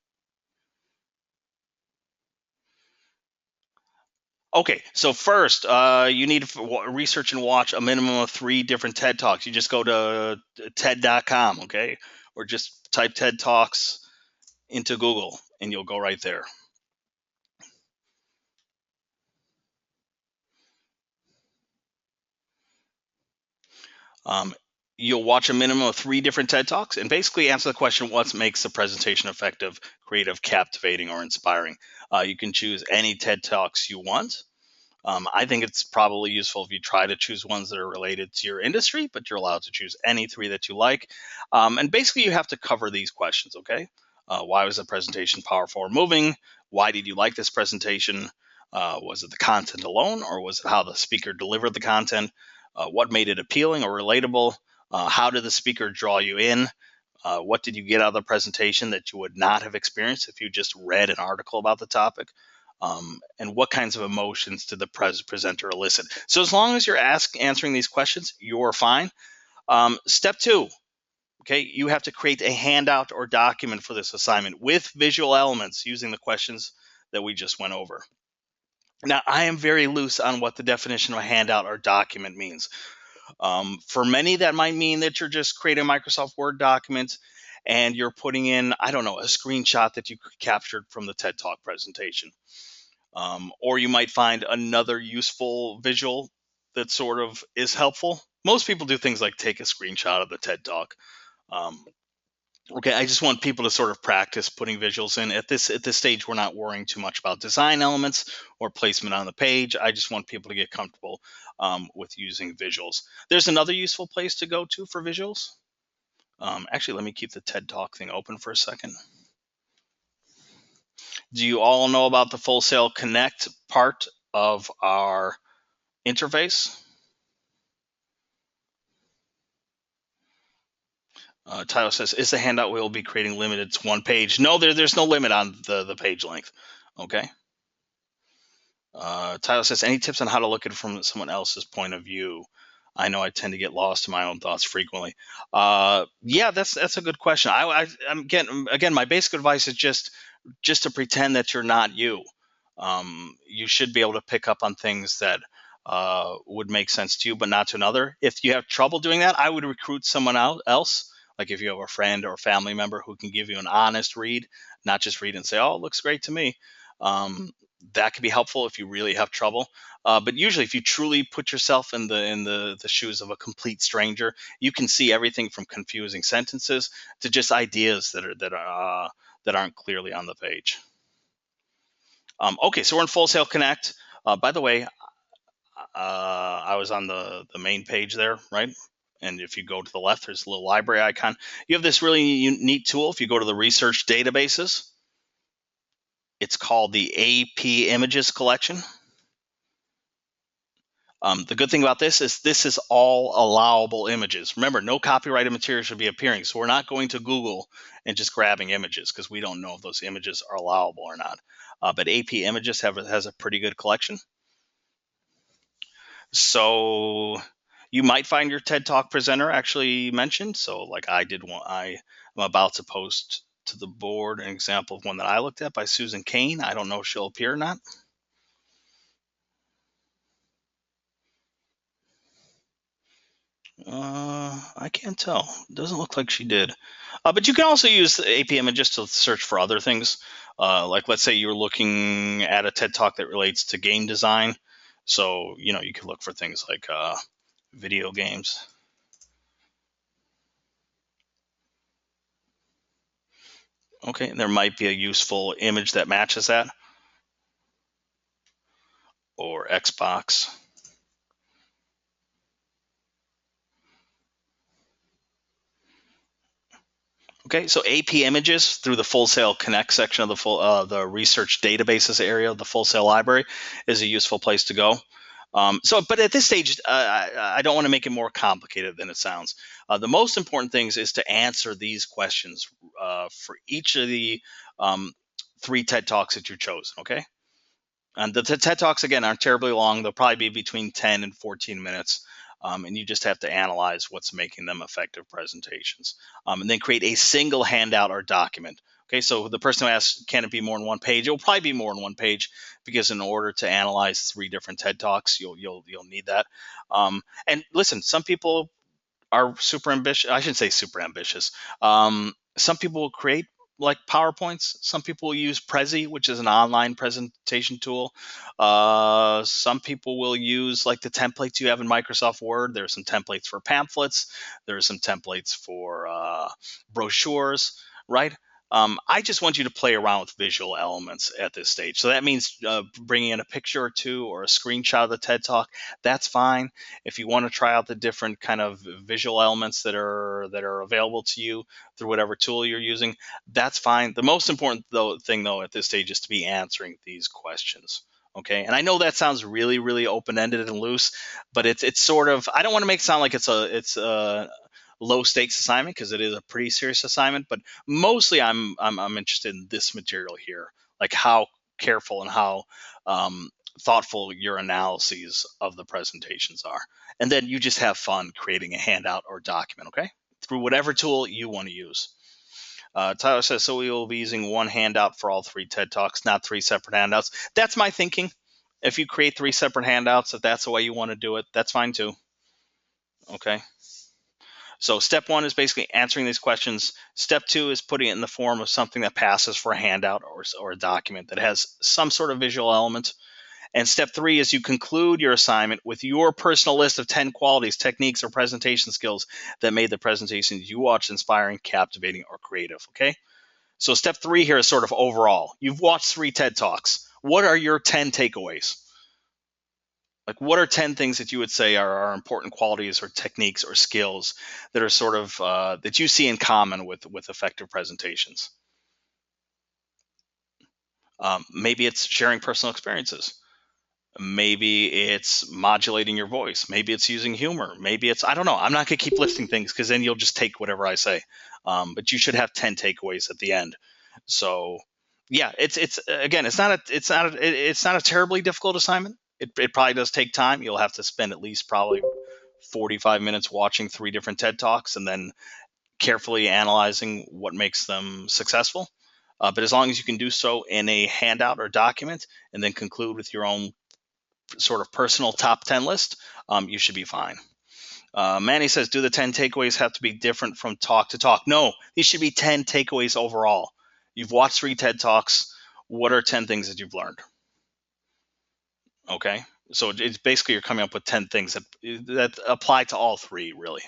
Okay, so first, you need to research and watch a minimum of 3 different TED Talks. You just go to TED.com, okay? Or just type TED Talks into Google, and you'll go right there. You'll watch a minimum of 3 different TED Talks and basically answer the question, what makes the presentation effective, creative, captivating, or inspiring? You can choose any TED Talks you want. I think it's probably useful if you try to choose ones that are related to your industry, but you're allowed to choose any three that you like. And basically, you have to cover these questions, okay? Why was the presentation powerful or moving? Why did you like this presentation? Was it the content alone, or was it how the speaker delivered the content? What made it appealing or relatable? How did the speaker draw you in? What did you get out of the presentation that you would not have experienced if you just read an article about the topic? And what kinds of emotions did the presenter elicit? So as long as you're answering these questions, you're fine. Step two, okay, you have to create a handout or document for this assignment with visual elements using the questions that we just went over. Now, I am very loose on what the definition of a handout or document means. For many, that might mean that you're just creating a Microsoft Word document and you're putting in, I don't know, a screenshot that you captured from the TED Talk presentation. Or you might find another useful visual that sort of is helpful. Most people do things like take a screenshot of the TED Talk. Okay, I just want people to sort of practice putting visuals in. At this stage, we're not worrying too much about design elements or placement on the page. I just want people to get comfortable with using visuals. There's another useful place to go to for visuals. Actually, let me keep the TED Talk thing open for a second. Do you all know about the Full Sail Connect part of our interface? Tyler says, is the handout we'll be creating limited to one page? No, there's no limit on the page length. Okay. Tyler says, any tips on how to look at it from someone else's point of view? I know I tend to get lost in my own thoughts frequently. Yeah, that's a good question. I'm again, my basic advice is just to pretend that you're not you. You should be able to pick up on things that would make sense to you, but not to another. If you have trouble doing that, I would recruit someone else. Like if you have a friend or family member who can give you an honest read, not just read and say, "Oh, it looks great to me." That could be helpful if you really have trouble. But usually, if you truly put yourself in the shoes of a complete stranger, you can see everything from confusing sentences to just ideas that aren't clearly on the page. Okay, so we're in Full Sail Connect. By the way, I was on the main page there, right? And if you go to the left, there's a little library icon. You have this really neat tool. If you go to the research databases, it's called the AP Images Collection. The good thing about this is all allowable images. Remember, no copyrighted material should be appearing. So we're not going to Google and just grabbing images because we don't know if those images are allowable or not. But AP Images has a pretty good collection. So you might find your TED Talk presenter actually mentioned. So like I did one, I'm about to post to the board an example of one that I looked at by Susan Cain. I don't know if she'll appear or not. I can't tell. Doesn't look like she did. But you can also use AP Images to search for other things. Like let's say you're looking at a TED Talk that relates to game design. So, you can look for things like video games. Okay, and there might be a useful image that matches that. Or Xbox. Okay, so AP Images through the Full Sail Connect section of the research databases area of the Full Sail library is a useful place to go. But at this stage, I don't want to make it more complicated than it sounds. The most important things is to answer these questions for each of the 3 TED Talks that you chose. Okay, and the TED Talks again aren't terribly long; they'll probably be between 10 and 14 minutes. And you just have to analyze what's making them effective presentations, and then create a single handout or document. Okay, so the person who asks, can it be more than one page? It will probably be more than one page because in order to analyze 3 different TED Talks, you'll need that. And listen, some people are super ambitious. I shouldn't say super ambitious. Some people will create like PowerPoints. Some people will use Prezi, which is an online presentation tool. Some people will use like the templates you have in Microsoft Word. There are some templates for pamphlets. There are some templates for brochures, right? I just want you to play around with visual elements at this stage. So that means bringing in a picture or two or a screenshot of the TED Talk. That's fine. If you want to try out the different kind of visual elements that are available to you through whatever tool you're using, that's fine. The most important thing though at this stage is to be answering these questions. Okay, and I know that sounds really, really open-ended and loose, but it's sort of, I don't want to make it sound like it's a low stakes assignment, because it is a pretty serious assignment. But mostly, I'm interested in this material here, like how careful and how thoughtful your analyses of the presentations are, and then you just have fun creating a handout or document, okay, through whatever tool you want to use. Tyler says, so we will be using one handout for all three TED Talks, not three separate handouts. That's my thinking. If you create three separate handouts, if that's the way you want to do it, that's fine too. Okay. So step one is basically answering these questions. Step two is putting it in the form of something that passes for a handout or a document that has some sort of visual element. And step three is you conclude your assignment with your personal list of 10 qualities, techniques, or presentation skills that made the presentations you watched inspiring, captivating, or creative. Okay. So step three here is sort of overall. You've watched 3 TED Talks. What are your 10 takeaways? Like, what are 10 things that you would say are important qualities or techniques or skills that are sort of that you see in common with effective presentations? Maybe it's sharing personal experiences. Maybe it's modulating your voice. Maybe it's using humor. Maybe it's, I don't know. I'm not going to keep listing things because then you'll just take whatever I say. But you should have 10 takeaways at the end. So yeah, it's again, it's not a terribly difficult assignment. It probably does take time. You'll have to spend at least probably 45 minutes watching 3 different TED Talks and then carefully analyzing what makes them successful. But as long as you can do so in a handout or document and then conclude with your own sort of personal top 10 list, you should be fine. Manny says, do the 10 takeaways have to be different from talk to talk? No, these should be 10 takeaways overall. You've watched 3 TED Talks. What are 10 things that you've learned? Okay. So it's basically you're coming up with 10 things that apply to all 3, really.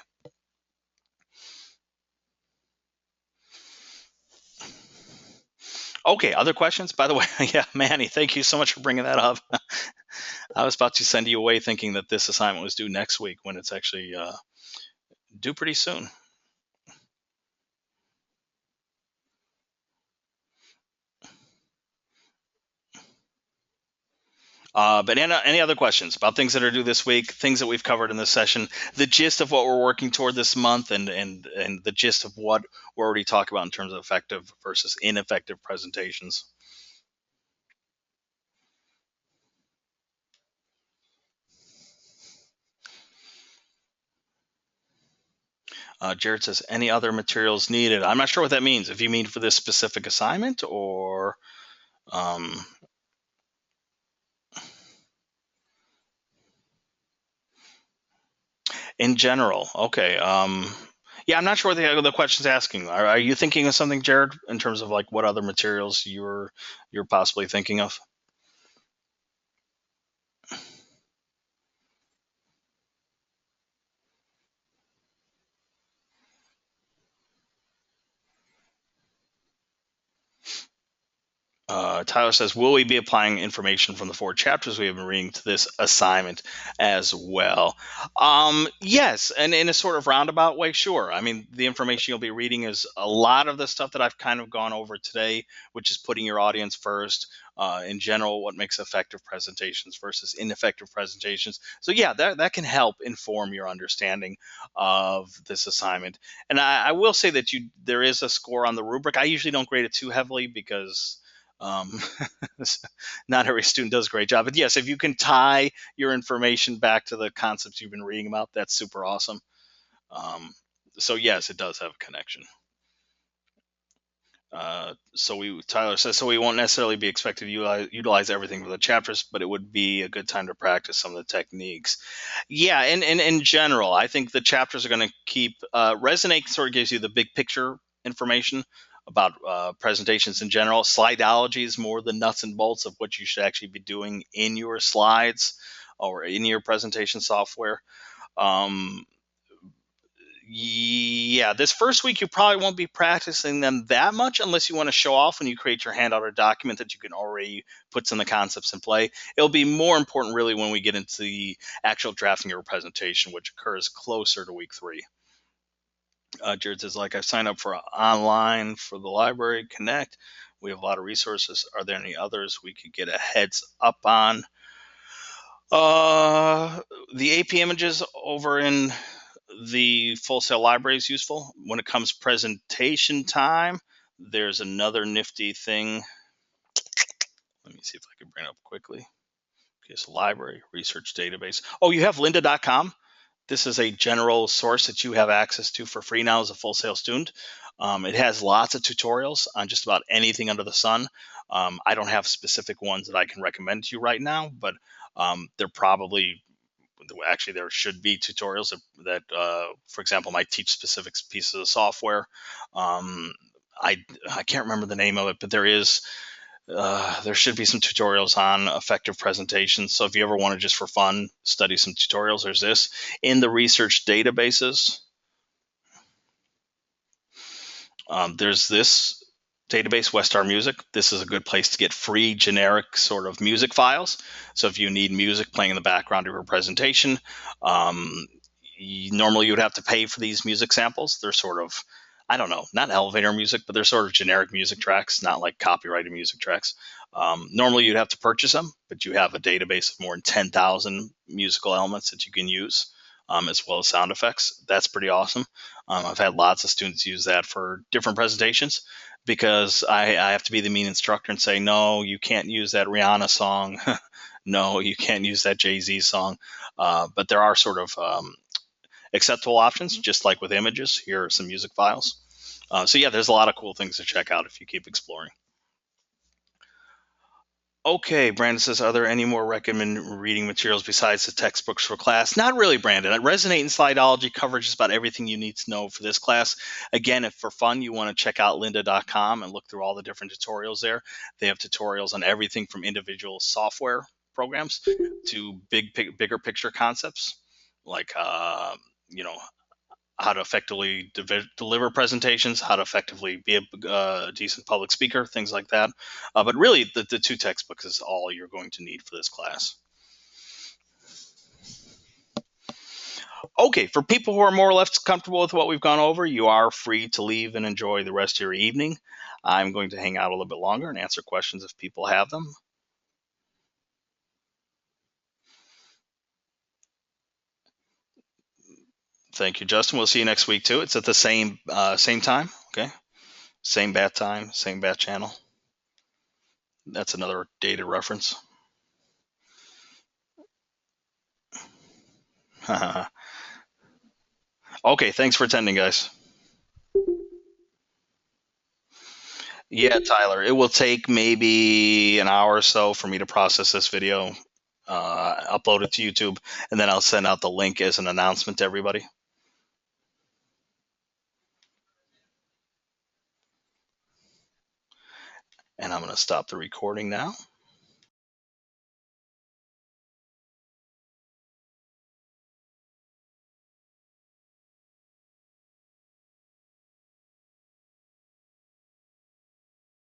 Okay, other questions? By the way, yeah, Manny, thank you so much for bringing that up. I was about to send you away thinking that this assignment was due next week when it's actually due pretty soon. But any other questions about things that are due this week, things that we've covered in this session, the gist of what we're working toward this month, and the gist of what we're already talking about in terms of effective versus ineffective presentations? Jared says, any other materials needed? I'm not sure what that means. If you mean for this specific assignment or um, in general. Okay. Yeah, I'm not sure what the question's asking. Are you thinking of something, Jared, in terms of like what other materials you're possibly thinking of? Tyler says, will we be applying information from the 4 chapters we have been reading to this assignment as well? Yes, and in a sort of roundabout way, sure. I mean, the information you'll be reading is a lot of the stuff that I've kind of gone over today, which is putting your audience first, in general, what makes effective presentations versus ineffective presentations. So yeah, that can help inform your understanding of this assignment. And I will say that there is a score on the rubric. I usually don't grade it too heavily because um, not every student does a great job. But yes, if you can tie your information back to the concepts you've been reading about, that's super awesome. Um, so yes, it does have a connection. Tyler says, so we won't necessarily be expected to utilize everything for the chapters, but it would be a good time to practice some of the techniques. Yeah, and in general, I think the chapters are going to keep Resonate sort of gives you the big picture information about presentations in general. Slideology is more the nuts and bolts of what you should actually be doing in your slides or in your presentation software. Um, Yeah, this first week you probably won't be practicing them that much unless you want to show off when you create your handout or document that you can already put some of the concepts in play. It'll be more important really when we get into the actual drafting your presentation, which occurs closer to week 3. Jared says, like, I've signed up for online for the library Connect. We have a lot of resources. Are there any others we could get a heads up on? Uh, the AP images over in the Full Sail library is useful. When it comes presentation time, there's another nifty thing. Let me see if I can bring it up quickly. Okay, so library, research database. Oh, you have lynda.com. This is a general source that you have access to for free now as a Full Sail student. It has lots of tutorials on just about anything under the sun. I don't have specific ones that I can recommend to you right now, but they're probably actually there should be tutorials that for example, might teach specific pieces of software. Um, I can't remember the name of it, but there should be some tutorials on effective presentations. So if you ever want to just for fun study some tutorials, there's this in the research databases. There's this database, Westar Music. This is a good place to get free generic sort of music files. So if you need music playing in the background of your presentation, normally you would have to pay for these music samples. They're sort of, I don't know, not elevator music, but they're sort of generic music tracks, not like copyrighted music tracks. Normally you'd have to purchase them, but you have a database of more than 10,000 musical elements that you can use, as well as sound effects. That's pretty awesome. I've had lots of students use that for different presentations because I have to be the mean instructor and say, no, you can't use that Rihanna song. No, you can't use that Jay-Z song. But there are sort of acceptable options, just like with images. Here are some music files. So yeah, there's a lot of cool things to check out if you keep exploring. Okay, Brandon says, are there any more recommended reading materials besides the textbooks for class? Not really, Brandon. Resonate and Slidology covers just about everything you need to know for this class. Again, if for fun you want to check out lynda.com and look through all the different tutorials there, they have tutorials on everything from individual software programs to bigger picture concepts like, you know, how to effectively deliver presentations, how to effectively be a decent public speaker, things like that. But really, the 2 textbooks is all you're going to need for this class. Okay, for people who are more or less comfortable with what we've gone over, you are free to leave and enjoy the rest of your evening. I'm going to hang out a little bit longer and answer questions if people have them. Thank you, Justin. We'll see you next week too. It's at the same time. Okay, same bat time, same bat channel. That's another dated reference. Okay, thanks for attending, guys. Yeah, Tyler, it will take maybe an hour or so for me to process this video, upload it to YouTube, and then I'll send out the link as an announcement to everybody. And I'm going to stop the recording now.